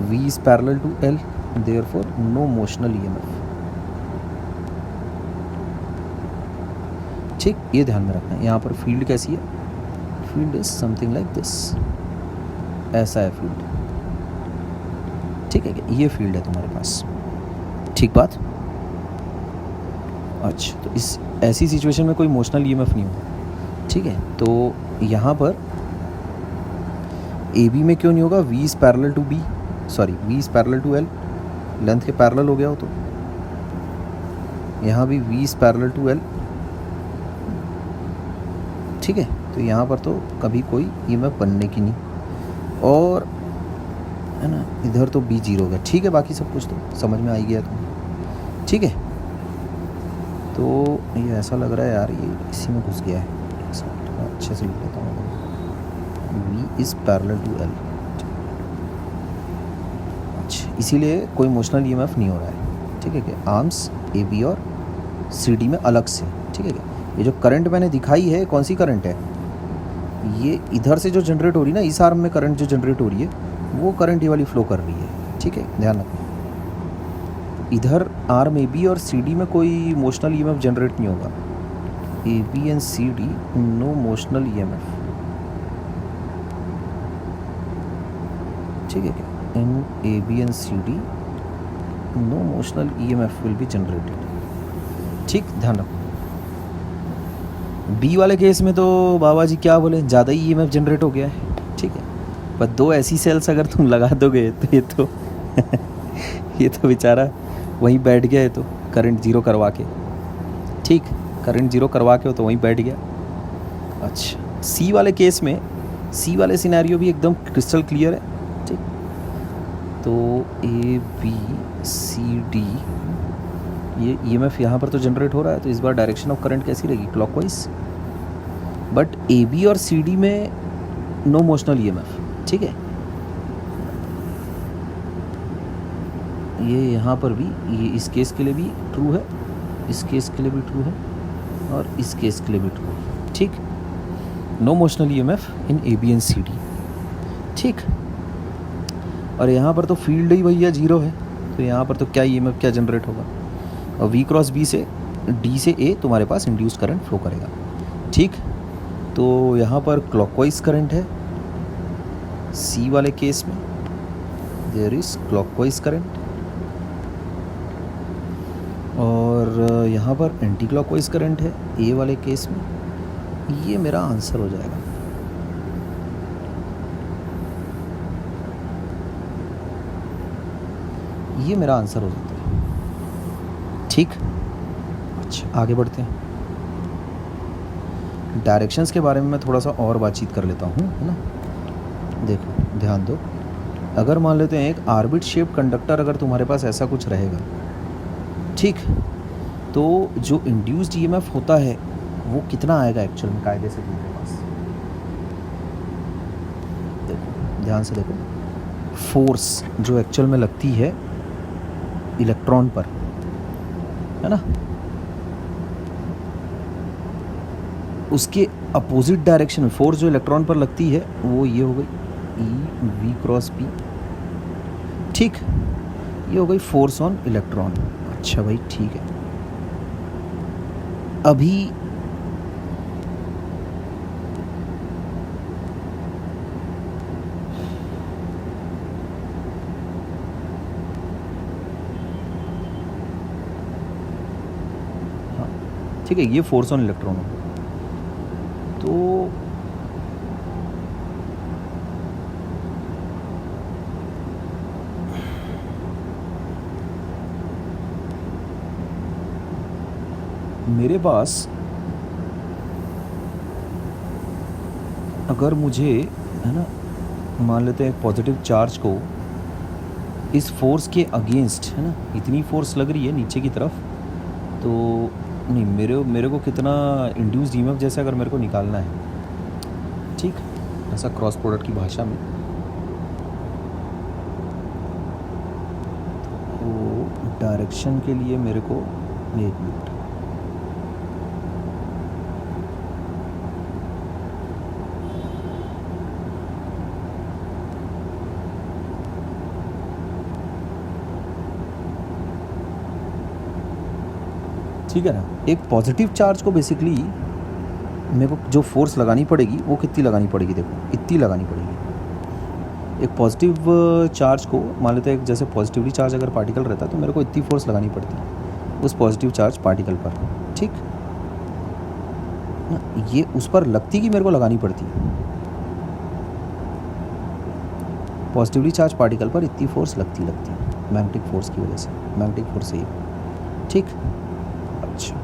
v is parallel to l, therefore no motional EMF. ठीक, ये ध्यान में रखना है। यहाँ पर फील्ड कैसी है, field is something like this, ऐसा है फील्ड, ठीक है क्या, ये फील्ड है तुम्हारे पास, ठीक बात। अच्छा, तो इस ऐसी सिचुएशन में कोई मोशनल ईएमएफ नहीं होगा, ठीक है। तो यहाँ पर ए बी में क्यों नहीं होगा, v is parallel to b, sorry v is parallel to l, length के पैरेलल हो गया हो, तो यहाँ भी v is parallel to l, ठीक है। तो यहाँ पर तो कभी कोई ईएमएफ बनने की नहीं, और है ना, इधर तो बी जीरो होगा, ठीक है। बाकी सब कुछ तो समझ में आ ही गया तुम्हें, ठीक है। तो ये ऐसा लग रहा है यार, ये इसी में घुस गया है, थोड़ा अच्छे से लिख लेता हूँ, v is parallel to l, अच्छा, इसीलिए कोई मोशनल ईएमएफ नहीं हो रहा है, ठीक है क्या। आर्म्स ए बी और सी डी में अलग से, ठीक है क्या। ये जो करंट मैंने दिखाई है, कौन सी करंट है, ये इधर से जो जनरेट हो रही है ना, इस आर्म में करंट जो जनरेट हो रही है, वो करंट ये वाली फ्लो कर रही है, ठीक है, ध्यान रखना। इधर आर्म ए बी और सी डी में कोई मोशनल ईएमएफ जनरेट नहीं होगा, A B and C D no motional EMF, ठीक है क्या। In A B and C D no motional EMF will be generated, ठीक, ध्यान रखो। बी वाले केस में तो बाबा जी क्या बोले, ज़्यादा ही ईएमएफ जनरेट हो गया है, ठीक है। पर दो ऐसी सेल्स अगर तुम लगा दोगे तो ये तो ये तो बेचारा वहीं बैठ गया है, तो करंट ज़ीरो करवा के, ठीक, करंट ज़ीरो करवा के हो तो वहीं बैठ गया। अच्छा, सी वाले केस में, सी वाले सिनेरियो भी एकदम क्रिस्टल क्लियर है, ठीक। तो ए बी सी डी, ये ईएमएफ यहाँ पर तो जनरेट हो रहा है, तो इस बार डायरेक्शन ऑफ करंट कैसी रहेगी, क्लॉकवाइज। बट ए बी और सी डी में नो मोशनल ईएमएफ, ठीक है। ये यहाँ पर भी, ये इस केस के लिए भी ट्रू है, इस केस के लिए भी ट्रू है, और इस केस के लिए भी ट्रू है, ठीक। No motional EMF in A B and C d, ठीक। और यहाँ पर तो फील्ड ही भैया जीरो है, तो यहाँ पर तो क्या ईएमएफ क्या जनरेट होगा, और वी क्रॉस बी से डी से ए तुम्हारे पास इंड्यूस करंट फ्लो करेगा, ठीक। तो यहाँ पर क्लॉकवाइज करंट है, सी वाले केस में देयर इज क्लॉकवाइज करंट, और यहाँ पर एंटी क्लॉकवाइज करंट है ए वाले केस में। ये मेरा आंसर हो जाएगा, ये मेरा आंसर हो जाता है, ठीक। अच्छा, आगे बढ़ते हैं। डायरेक्शंस के बारे में मैं थोड़ा सा और बातचीत कर लेता हूँ, है ना। देखो ध्यान दो, अगर मान लेते हैं एक आर्बिट शेप कंडक्टर अगर तुम्हारे पास ऐसा कुछ रहेगा, ठीक, तो जो इंड्यूस्ड ईएमएफ होता है वो कितना आएगा एक्चुअल में कायदे से तुम्हारे पास, देखो ध्यान से देखो। फोर्स जो एक्चुअल में लगती है इलेक्ट्रॉन पर, है ना, उसके अपोजिट डायरेक्शन में फोर्स जो इलेक्ट्रॉन पर लगती है वो ये हो गई ई वी क्रॉस पी, ठीक, ये हो गई फोर्स ऑन इलेक्ट्रॉन। अच्छा भाई, ठीक है। अभी हाँ, ठीक है, ये फोर्स ऑन इलेक्ट्रॉन हो, तो मेरे पास अगर मुझे, है ना, मान लेते हैं पॉजिटिव चार्ज को इस फोर्स के अगेंस्ट, है ना, इतनी फोर्स लग रही है नीचे की तरफ, तो नहीं, मेरे को कितना इंड्यूस्ड ईएमएफ जैसे अगर मेरे को निकालना है, ठीक, ऐसा क्रॉस प्रोडक्ट की भाषा में, तो डायरेक्शन के लिए मेरे को एक मिनट, ठीक है ना। एक पॉजिटिव चार्ज को बेसिकली मेरे को जो फोर्स लगानी पड़ेगी वो कितनी लगानी पड़ेगी, देखो इतनी लगानी पड़ेगी। एक पॉजिटिव चार्ज को मान लेते हैं, जैसे पॉजिटिवली चार्ज अगर पार्टिकल रहता है तो मेरे को इतनी फोर्स लगानी पड़ती है उस पॉजिटिव चार्ज पार्टिकल पर, ठीक ना। ये उस पर लगती कि मेरे को लगानी पड़ती है, पॉजिटिवली चार्ज पार्टिकल पर इतनी फोर्स लगती है मैग्नेटिक फोर्स की वजह से, मैग्नेटिक फोर्स से ही, ठीक। अच्छा,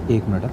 एक मिनट।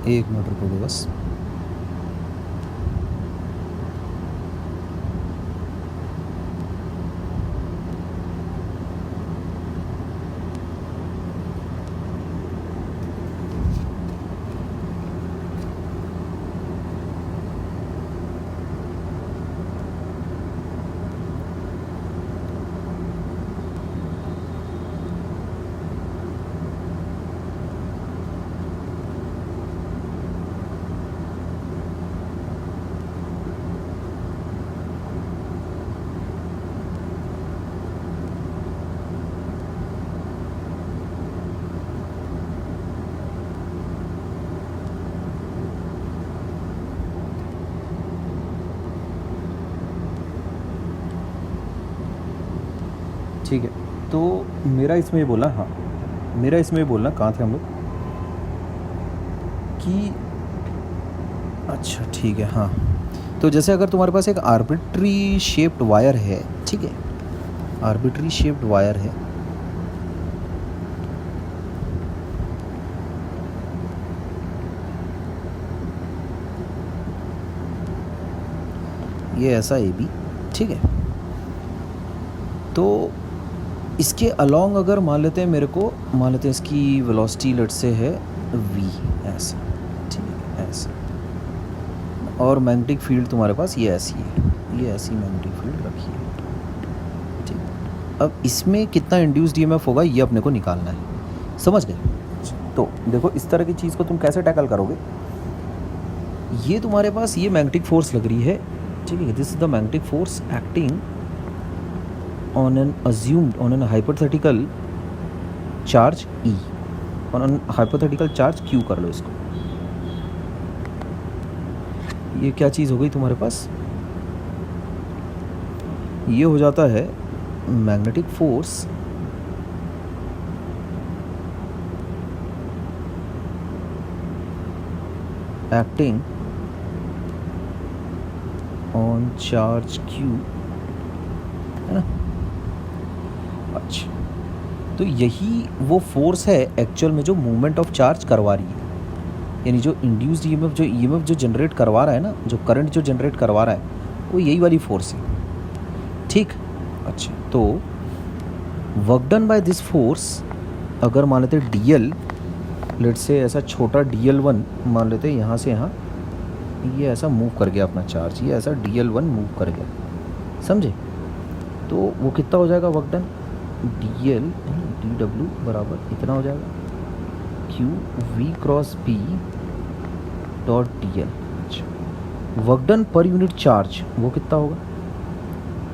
एक मिनट रुको बस। ठीक है, तो मेरा इसमें ये बोलना, हाँ मेरा इसमें ये बोलना, कहाँ थे हम लोग कि, अच्छा ठीक है, हाँ। तो जैसे अगर तुम्हारे पास एक आर्बिट्री शेप्ड वायर है, ठीक है, आर्बिट्री शेप्ड वायर है, ये ऐसा ए बी, ठीक है। तो इसके अलोंग अगर मान लेते हैं, मेरे को मान लेते हैं इसकी वेलोसिटी लेट से है v, ऐसा, ठीक है, ऐसा, और मैग्नेटिक फील्ड तुम्हारे पास ये ऐसी है, ये ऐसी मैग्नेटिक फील्ड रखी है, ठीक। अब इसमें कितना इंड्यूस्ड ईएमएफ होगा ये अपने को निकालना है, समझ गए। तो देखो इस तरह की चीज़ को तुम कैसे टैकल करोगे, ये तुम्हारे पास ये मैग्नेटिक फोर्स लग रही है, ठीक है, this is the magnetic force acting on an assumed, on an hypothetical charge E, on an hypothetical charge Q कर लो इसको। ये क्या चीज़ हो गई तुम्हारे पास, ये हो जाता है magnetic force acting on charge Q, है ना। अच्छा, तो यही वो फोर्स है एक्चुअल में जो मूवमेंट ऑफ चार्ज करवा रही है, यानी जो इंड्यूस्ड ईएमएफ, जो ईएमएफ जो जनरेट करवा रहा है ना, जो करंट जो जनरेट करवा रहा है, वो यही वाली फोर्स है, ठीक। अच्छा, तो work done by this force, अगर मान लेते DL, लेट्स से ऐसा छोटा DL1 मान लेते यहाँ से यहाँ, ये ऐसा मूव कर गया अपना चार्ज, ये ऐसा DL1 मूव कर गया, समझे। तो वो कितना हो जाएगा वर्क डन, DL DW बराबर इतना हो जाएगा Q V cross B dot DL। अच्छा, work done per unit charge वो कितना होगा,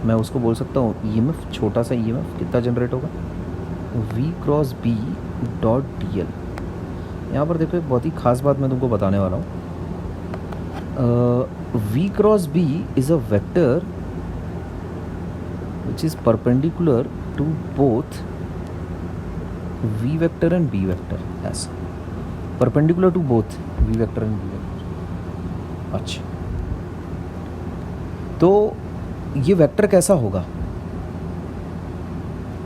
मैं उसको बोल सकता हूँ EMF, छोटा सा EMF कितना जनरेट होगा, V cross B dot DL। यहाँ पर देखो एक बहुत ही खास बात मैं तुमको बताने वाला हूँ। V cross B is a vector which is perpendicular to both V vector and B vector, ऐसा perpendicular to both V vector and B vector। अच्छा, तो ये वेक्टर कैसा होगा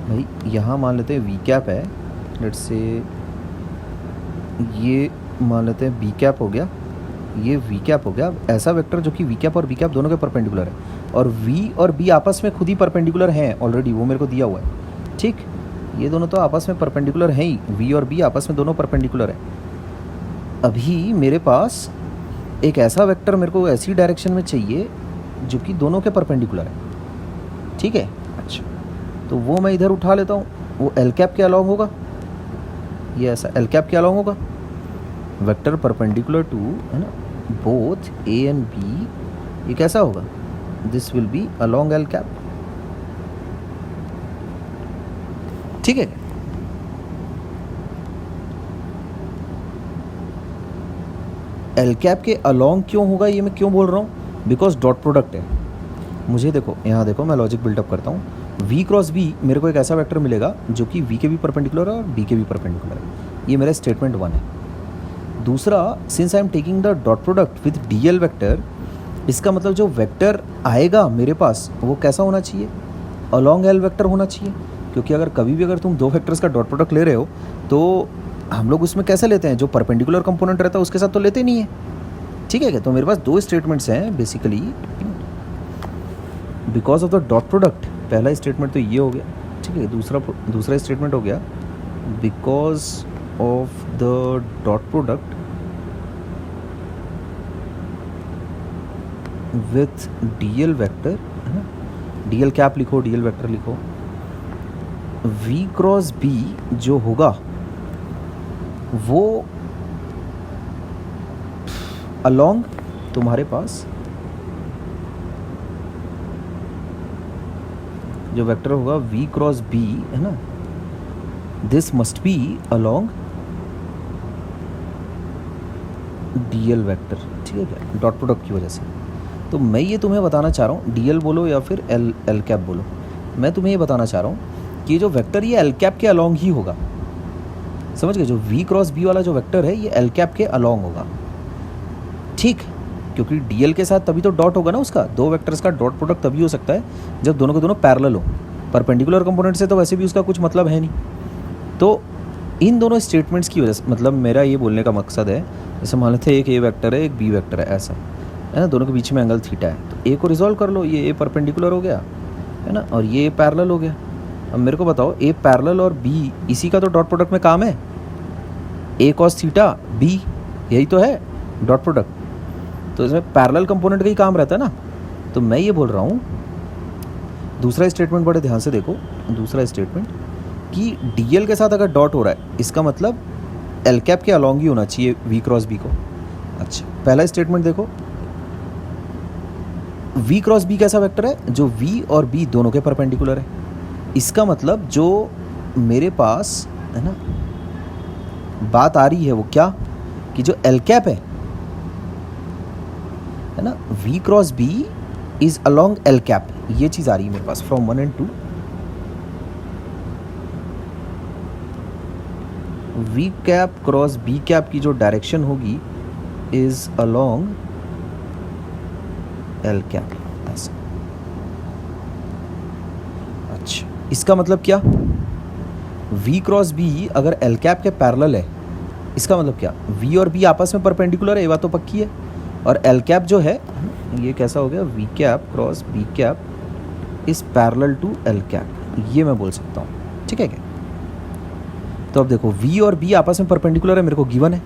भाई, यहाँ मान लेते हैं V कैप है, लेट्स से ये मान लेते हैं B कैप हो गया, ये V कैप हो गया, ऐसा वेक्टर जो कि V कैप और B कैप दोनों के परपेंडिकुलर है, और V और B आपस में खुद ही परपेंडिकुलर हैं ऑलरेडी, वो मेरे को दिया हुआ है, ठीक। ये दोनों तो आपस में परपेंडिकुलर हैं ही, V और B आपस में दोनों परपेंडिकुलर है। अभी मेरे पास एक ऐसा वेक्टर मेरे को ऐसी डायरेक्शन में चाहिए जो कि दोनों के परपेंडिकुलर है, ठीक है। अच्छा, तो वो मैं इधर उठा लेता हूँ, वो एल कैप के अलॉन्ग होगा, ये ऐसा एल कैप के अलॉन्ग होगा, वेक्टर परपेंडिकुलर टू, है ना, बोथ A एंड B, ये कैसा होगा, this will B along L cap, ठीक है। एल कैप के अलॉन्ग क्यों होगा, ये मैं क्यों बोल रहा हूँ, बिकॉज डॉट प्रोडक्ट है। मुझे देखो यहाँ देखो, मैं लॉजिक बिल्डअप करता हूँ, V क्रॉस B मेरे को एक ऐसा वेक्टर मिलेगा जो कि V के भी परपेंडिकुलर है और B के भी परपेंडिकुलर है, ये मेरा स्टेटमेंट 1 है। दूसरा, since I am taking the dot product with DL vector, इसका मतलब जो वेक्टर आएगा मेरे पास वो कैसा होना चाहिए, अलॉन्ग एल वेक्टर होना चाहिए, क्योंकि अगर कभी भी अगर तुम दो वेक्टर्स का डॉट प्रोडक्ट ले रहे हो तो हम लोग उसमें कैसे लेते हैं, जो परपेंडिकुलर कंपोनेंट रहता है उसके साथ तो लेते नहीं है, ठीक है क्या। तो मेरे पास दो स्टेटमेंट्स हैं basically because of the dot product. पहला स्टेटमेंट तो ये हो गया, ठीक है। दूसरा स्टेटमेंट हो गया because of the dot product with DL vector, है ना, DL कैप लिखो, DL वेक्टर लिखो, V क्रॉस B जो होगा वो अलॉन्ग तुम्हारे पास जो वेक्टर होगा V क्रॉस B, है ना, this must be along DL vector, ठीक है क्या, डॉट प्रोडक्ट की वजह से। तो मैं ये तुम्हें बताना चाह रहा हूँ, DL बोलो या फिर एल कैप बोलो, मैं तुम्हें ये बताना चाह रहा हूँ कि जो वेक्टर ये एल कैप के अलॉन्ग ही होगा, समझ गए। जो V क्रॉस B वाला जो वेक्टर है ये एल कैप के अलॉन्ग होगा, ठीक, क्योंकि DL के साथ तभी तो डॉट होगा ना उसका, दो वेक्टर्स का डॉट प्रोडक्ट तभी हो सकता है जब दोनों के दोनों पैरेलल हो, परपेंडिकुलर कंपोनेंट से तो वैसे भी उसका कुछ मतलब है नहीं। तो इन दोनों स्टेटमेंट्स की वजह से, मतलब मेरा ये बोलने का मकसद है, जैसे मान लेते हैं एक A वेक्टर है, एक B वेक्टर है, ऐसा है ना, दोनों के बीच में एंगल थीटा है, तो A को रिजॉल्व कर लो, ये A परपेंडिकुलर हो गया, है ना, और ये A पैरेलल हो गया। अब मेरे को बताओ A पैरेलल और B इसी का तो डॉट प्रोडक्ट में काम है, A कॉस थीटा B, यही तो है डॉट प्रोडक्ट, तो इसमें पैरेलल कंपोनेंट का ही काम रहता है ना। तो मैं ये बोल रहा हूँ, दूसरा स्टेटमेंट बड़े ध्यान से देखो, दूसरा स्टेटमेंट कि DL के साथ अगर डॉट हो रहा है इसका मतलब एल कैप के अलॉन्ग ही होना चाहिए V क्रॉस B को। अच्छा, पहला स्टेटमेंट देखो, V क्रॉस B कैसा वेक्टर है, जो V और B दोनों के परपेंडिकुलर है, इसका मतलब जो मेरे पास, है ना, बात आ रही है वो क्या, कि जो एल कैप है ना, V cross B is along L cap, ये चीज़ आ रही है मेरे पास from 1 and 2। V cap cross B cap की जो डायरेक्शन होगी इज अलोंग एल कैप। ऐसा। अच्छा, इसका मतलब क्या, v क्रॉस बी अगर एल कैप के पैरेलल है, इसका मतलब क्या, v और b आपस में परपेंडिकुलर है, ये बात तो पक्की है। और एल कैप जो है ये कैसा हो गया, v cap cross b cap is parallel to l cap, ये मैं बोल सकता हूँ। ठीक है क्या? तो अब देखो v और b आपस में परपेंडिकुलर है, मेरे को गिवन है।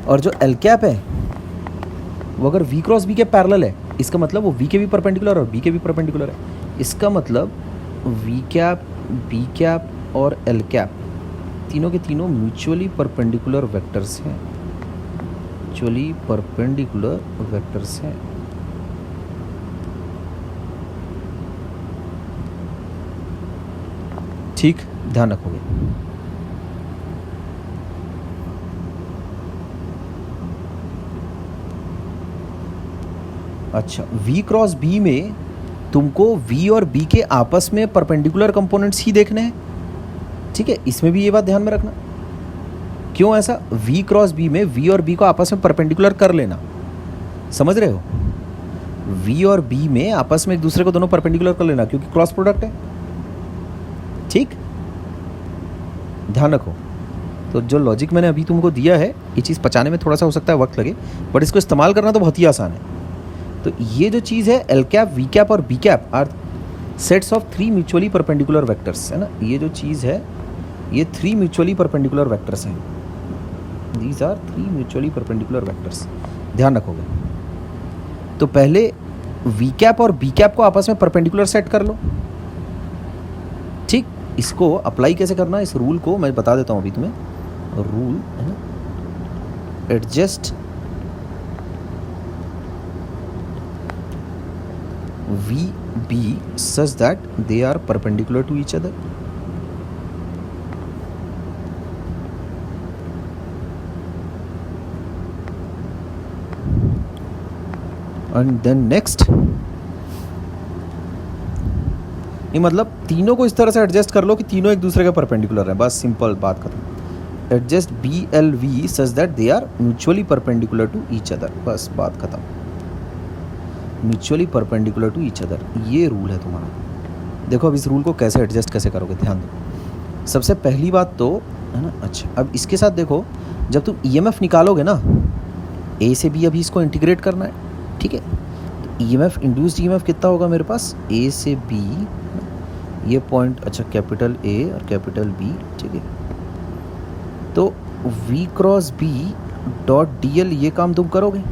और जो एल कैप है वो अगर v क्रॉस b के पैरेलल है, इसका मतलब वो v के भी परपेंडिकुलर और b के भी परपेंडिकुलर है। इसका मतलब v कैप, b कैप और एल कैप तीनों के तीनों म्यूचुअली परपेंडिकुलर वेक्टर्स हैं, म्यूचुअली परपेंडिकुलर वेक्टर्स हैं। ठीक, ध्यान रखोगे। अच्छा, v क्रॉस b में तुमको v और b के आपस में परपेंडिकुलर कंपोनेंट्स ही देखने हैं। ठीक है, इसमें भी ये बात ध्यान में रखना। क्यों ऐसा, v क्रॉस b में v और b को आपस में परपेंडिकुलर कर लेना, समझ रहे हो? v और b में आपस में एक दूसरे को दोनों परपेंडिकुलर कर लेना, क्योंकि क्रॉस प्रोडक्ट है। ठीक, ध्यान रखो। तो जो लॉजिक मैंने अभी तुमको दिया है, ये चीज़ पचाने में थोड़ा सा हो सकता है वक्त लगे, बट इसको इस्तेमाल करना तो बहुत ही आसान है। तो ये जो चीज़ है एल कैप, वी कैप और b cap are sets of 3 mutually perpendicular vectors, है ना। ये जो चीज़ है ये 3 म्यूचुअली परपेंडिकुलर वेक्टर्स हैं। These are 3 mutually perpendicular vectors, ध्यान रखोगे। तो पहले वी कैप और बी कैप को आपस में परपेंडिकुलर सेट कर लो। ठीक, इसको अप्लाई कैसे करना है, इस रूल को मैं बता देता हूँ अभी तुम्हें। रूल है ना, adjust V B such that they are perpendicular to each other. And then next, ये मतलब तीनों को इस तरह से एडजस्ट कर लो कि तीनों एक दूसरे के परपेंडिकुलर हैं, बस सिंपल बात खत्म। Adjust BLV such that they are mutually perpendicular to each other, बस बात खत्म। Mutually perpendicular to each other, ये रूल है तुम्हारा। देखो अब इस रूल को कैसे एडजस्ट कैसे करोगे, ध्यान दो। सबसे पहली बात तो है ना, अच्छा अब इसके साथ देखो, जब तुम EMF निकालोगे ना, A से B अभी इसको इंटीग्रेट करना है। ठीक है, तो EMF इंड्यूस्ड EMF कितना होगा मेरे पास, A से B, ये पॉइंट, अच्छा कैपिटल A और कैपिटल B। ठीक है, तो V cross B dot DL ये काम तुम करोगे।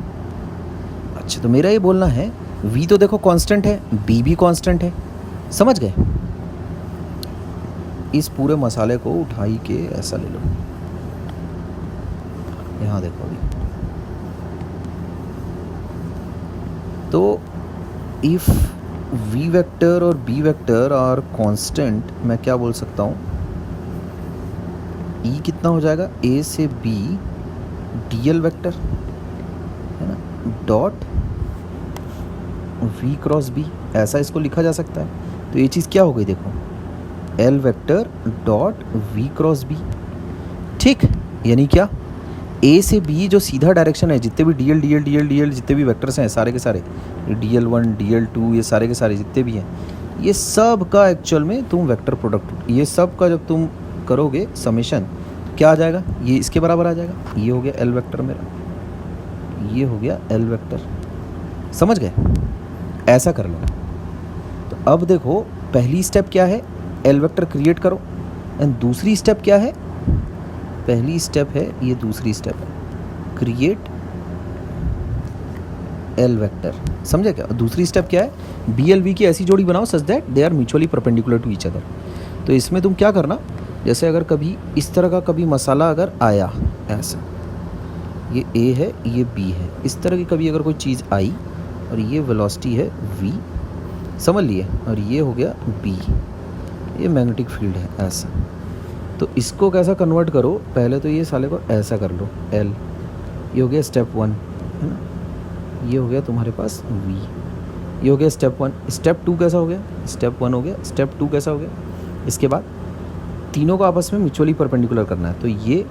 अच्छा, तो मेरा ये बोलना है V तो देखो कांस्टेंट है, B भी कांस्टेंट है, समझ गए। इस पूरे मसाले को उठाई के ऐसा ले लो, यहाँ देखो अभी। तो इफ V वेक्टर और B वेक्टर आर कांस्टेंट, मैं क्या बोल सकता हूँ, E कितना हो जाएगा, A से B DL वेक्टर है ना, डॉट V क्रॉस B, ऐसा इसको लिखा जा सकता है। तो ये चीज़ क्या हो गई, देखो L vector dot V cross B। ठीक, यानी क्या, A से B जो सीधा डायरेक्शन है, जितने भी DL DL DL DL जितने भी वेक्टर्स हैं सारे के सारे, DL1 DL2 ये सारे के सारे जितने भी हैं, ये सब का एक्चुअल में तुम वेक्टर प्रोडक्ट, ये सब का जब तुम करोगे समेशन, क्या आ जाएगा, ये इसके बराबर आ जाएगा। ये हो गया L वेक्टर मेरा, ये हो गया L वेक्टर, समझ गए। ऐसा कर लो। तो अब देखो पहली स्टेप क्या है, L वेक्टर क्रिएट करो, एंड दूसरी स्टेप क्या है, पहली स्टेप है ये, दूसरी स्टेप है क्रिएट L वेक्टर, समझे क्या। दूसरी स्टेप क्या है, BLV की ऐसी जोड़ी बनाओ such that they are mutually perpendicular to each other. तो इसमें तुम क्या करना, जैसे अगर कभी इस तरह का कभी मसाला अगर आया ऐसा, ये A है ये B है, इस तरह की कभी अगर कोई चीज़ आई और ये वेलोसिटी है V, समझ लिए, और ये हो गया B, ये मैग्नेटिक फील्ड है ऐसा। तो इसको कैसा कन्वर्ट करो, पहले तो ये साले को ऐसा कर लो L, ये हो गया स्टेप 1 है ना, ये हो गया तुम्हारे पास V, ये हो गया स्टेप 1। स्टेप 2 कैसा हो गया, स्टेप 1 हो गया, स्टेप 2 कैसा हो गया। इसके बाद तीनों को आपस में म्यूचुअली परपेंडिकुलर करना है। तो ये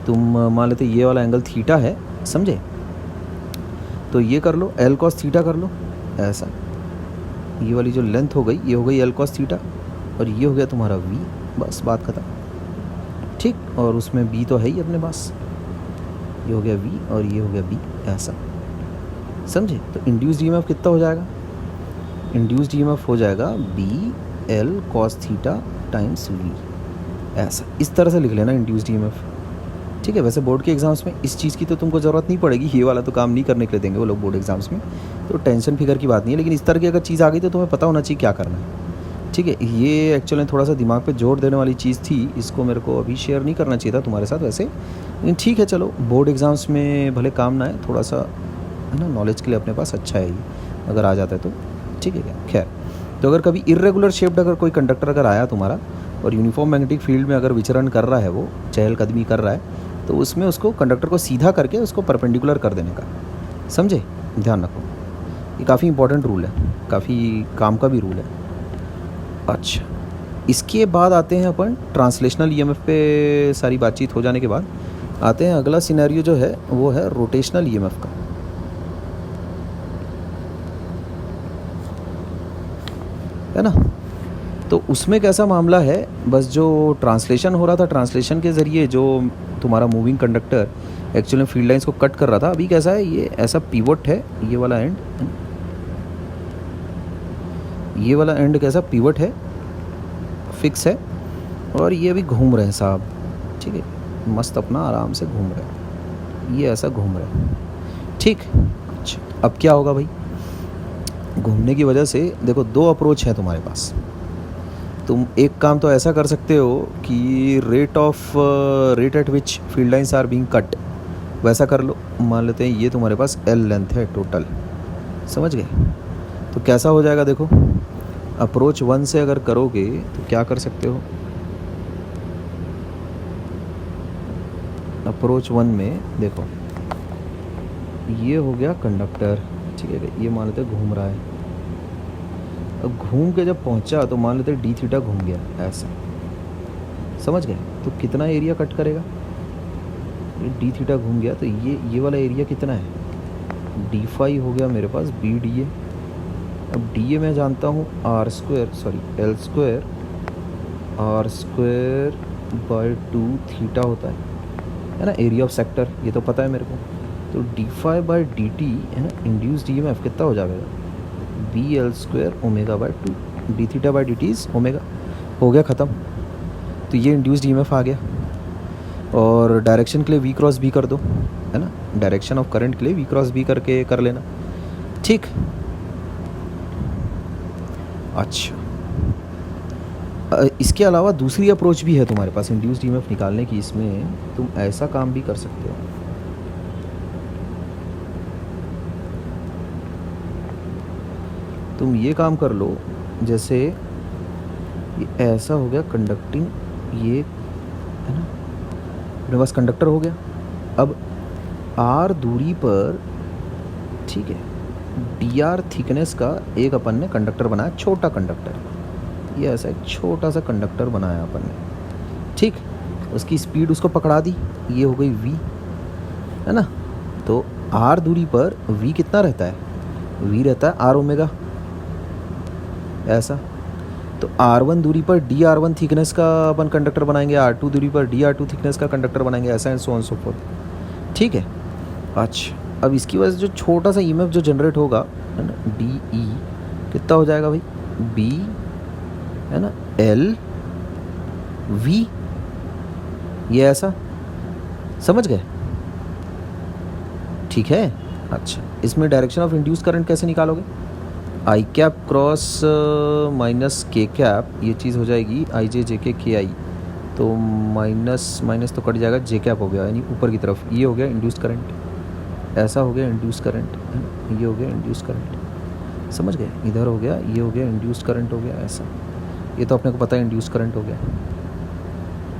तुम मान लेते ये वाला एंगल थीटा है, समझे? तो ये कर लो, एल कॉस थीटा कर लो ऐसा, ये वाली जो लेंथ हो गई ये हो गई एल कॉस थीटा, और ये हो गया तुम्हारा वी, बस बात खत्म। ठीक, और उसमें बी तो है ही अपने पास, ये हो गया वी और ये हो गया बी ऐसा, समझे? तो इंड्यूस्ड ईएमएफ कितना हो जाएगा? इंड्यूस्ड ईएमएफ हो जाएगा b l cos theta times v, ऐसा इस तरह से लिख लेना इंड्यूस्ड ईएमएफ। ठीक है, वैसे बोर्ड के एग्ज़ाम्स में इस चीज़ की तो तुमको ज़रूरत नहीं पड़ेगी, ये वाला तो काम नहीं करने के लिए देंगे वो लोग बोर्ड एग्ज़ाम्स में, तो टेंशन फिकर की बात नहीं है, लेकिन इस तरह की अगर चीज़ आ गई तो तुम्हें पता होना चाहिए क्या करना है। ठीक है, ये एक्चुअली थोड़ा सा दिमाग पे जोर देने वाली चीज़ थी, इसको मेरे को अभी शेयर नहीं करना चाहिए था तुम्हारे साथ वैसे, लेकिन ठीक है चलो, बोर्ड एग्ज़ाम्स में भले काम ना है, थोड़ा सा है ना नॉलेज के लिए अपने पास अच्छा है ये, अगर आ जाता है तो ठीक है क्या। खैर, तो अगर कभी इर्रेगुलर शेप्ड अगर कोई कंडक्टर अगर आया तुम्हारा और यूनिफॉर्म मैग्नेटिक फील्ड में अगर विचरण कर रहा है, वो चहलकदमी कर रहा है, तो उसमें उसको कंडक्टर को सीधा करके उसको परपेंडिकुलर कर देने का, समझे? ध्यान रखो, ये काफ़ी इंपॉर्टेंट रूल है, काफ़ी काम का भी रूल है। अच्छा, इसके बाद आते हैं अपन ट्रांसलेशनल ईएमएफ पे, सारी बातचीत हो जाने के बाद आते हैं अगला सिनेरियो जो है वो है रोटेशनल ईएमएफ का, है ना? तो उसमें कैसा मामला है, बस जो ट्रांसलेशन हो रहा था, ट्रांसलेशन के ज़रिए जो तुम्हारा moving conductor actually field lines को कट कर रहा था, अभी कैसा है, ये ऐसा पिवट है, ये वाला एंड, ये वाला एंड कैसा पिवट है, फिक्स है, और ये अभी घूम रहे हैं साहब। ठीक है, मस्त अपना आराम से घूम रहे हैं, ये ऐसा घूम रहे हैं। ठीक, अच्छा अब क्या होगा भाई, घूमने की वजह से देखो दो अप्रोच है तुम्हारे पास। तुम एक काम तो ऐसा कर सकते हो कि rate at which field lines are being cut, वैसा कर लो। मान लेते हैं ये तुम्हारे पास एल लेंथ है टोटल, समझ गए? तो कैसा हो जाएगा देखो, अप्रोच 1 से अगर करोगे तो क्या कर सकते हो, अप्रोच 1 में देखो ये हो गया कंडक्टर, ठीक है, ये मान लेते घूम रहा है, अब घूम के जब पहुंचा तो मान लेते डी थीटा घूम गया ऐसा, समझ गए? तो कितना एरिया कट करेगा, ये डी थीटा घूम गया तो ये वाला एरिया कितना है, डी फाई हो गया मेरे पास बी डी ए। अब डी ए मैं जानता हूँ r square, sorry l square r square by 2 theta होता है ना, एरिया ऑफ सेक्टर, ये तो पता है मेरे को। तो d phi by d t है ना, इंड्यूस्ड ईएमएफ कितना हो जाएगा, b l square omega by 2, d theta by d t is omega, हो गया ख़त्म। तो ये इंड्यूस्ड ईएमएफ आ गया, और डायरेक्शन के लिए वी क्रॉस बी कर दो, है ना, डायरेक्शन ऑफ करंट के लिए वी क्रॉस बी करके कर लेना। ठीक, अच्छा इसके अलावा दूसरी अप्रोच भी है तुम्हारे पास इंड्यूस्ड ईएमएफ निकालने की, इसमें तुम ऐसा काम भी कर सकते हो, तुम ये काम कर लो, जैसे ये ऐसा हो गया कंडक्टिंग, ये है ना अपने पास कंडक्टर हो गया। अब आर दूरी पर, ठीक है, डी आर थिकनेस का एक अपन ने कंडक्टर बनाया, छोटा कंडक्टर, ये ऐसा एक छोटा सा कंडक्टर बनाया अपन ने। ठीक, उसकी स्पीड उसको पकड़ा दी, ये हो गई v, है ना। तो r दूरी पर v कितना रहता है, v रहता है r ओमेगा, ऐसा। तो r1 दूरी पर डी r1 थिकनेस का अपन कंडक्टर बनाएंगे, r2 दूरी पर डी r2 थिकनेस का कंडक्टर बनाएंगे, ऐसा and so on so fourth. ठीक है, अच्छा अब इसकी वजह से जो छोटा सा ईएमएफ जो जनरेट होगा, है ना, डी ई कितना हो जाएगा भाई, बी है ना एल वी, ये ऐसा, समझ गए? ठीक है, अच्छा इसमें डायरेक्शन ऑफ इंड्यूस करंट कैसे निकालोगे, आई cap cross minus k cap, ये चीज़ हो जाएगी आई जे जे के के आई, तो माइनस माइनस तो कट जाएगा, जे कैप हो गया यानी ऊपर की तरफ, ये हो गया इंड्यूस करंट, ऐसा हो गया इंड्यूस करंट, है ना, ये हो गया इंड्यूस करंट, समझ गए? इधर हो गया, ये हो गया इंड्यूस करंट हो गया ऐसा, ये तो अपने को पता है इंड्यूस करंट हो गया।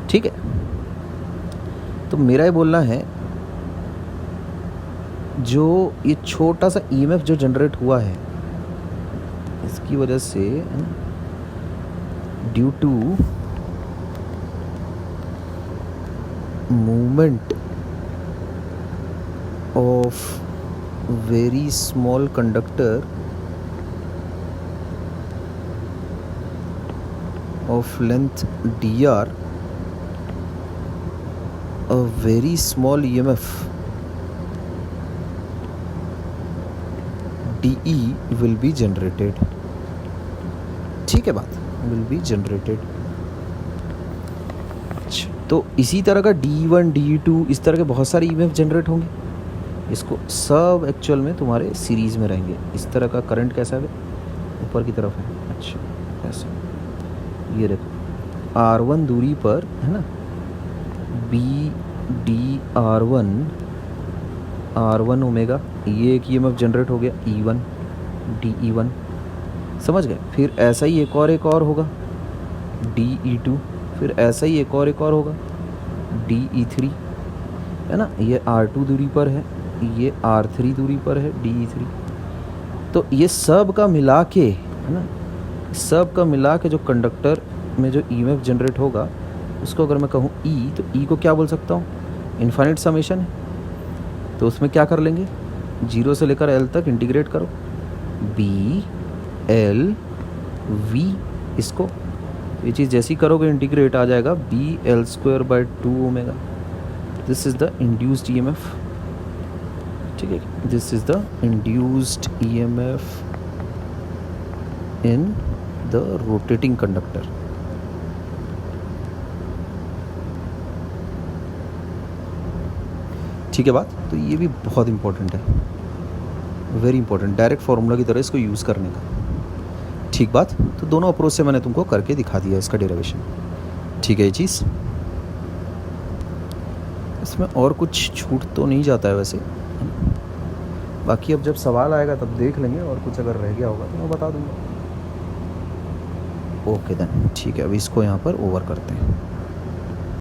ठीक है, तो मेरा ये बोलना है, जो ये छोटा सा ईएमएफ जो जनरेट हुआ है, इसकी वजह से due to movement of very small conductor of length dr, a very small EMF DE will be generated. ठीक है बात, will be generated. तो इसी तरह का DE1 DE2 इस तरह के बहुत सारे EMF जनरेट होंगे. इसको सब एक्चुअल में तुम्हारे सीरीज़ में रहेंगे. इस तरह का करंट कैसा है, ऊपर की तरफ है. अच्छा ऐसा, ये देखो R1 दूरी पर है ना, BDR1 R1 ओमेगा, ये एक EMF जनरेट हो गया E1 DE1, समझ गए. फिर ऐसा ही एक और होगा DE2, फिर ऐसा ही एक और होगा DE3, है ना. ये R2 दूरी पर है, ये R3 दूरी पर है DE3. तो ये सब का मिला के, है ना, सब का मिला के जो कंडक्टर में जो EMF जनरेट होगा उसको अगर मैं कहूँ E, तो E को क्या बोल सकता हूँ, इन्फाइनाइट समेशन है. तो उसमें क्या कर लेंगे, 0 से लेकर L तक इंटीग्रेट करो, BL V. इसको ये चीज़ जैसी करोगे इंटीग्रेट आ जाएगा BL²/2 omega. This is the induced EMF. ठीक है, this is the induced EMF in the rotating conductor. ठीक है बात. तो ये भी बहुत इंपॉर्टेंट है, वेरी इंपॉर्टेंट, डायरेक्ट फार्मूला की तरह इसको यूज़ करने का. ठीक बात. तो दोनों अप्रोच से मैंने तुमको करके दिखा दिया इसका डेरिवेशन. ठीक है ये चीज़. इसमें और कुछ छूट तो नहीं जाता है वैसे, बाकी अब जब सवाल आएगा तब देख लेंगे, और कुछ अगर रह गया होगा तो मैं बता दूंगा. ओके देन, ठीक है. अब इसको यहाँ पर ओवर करते हैं.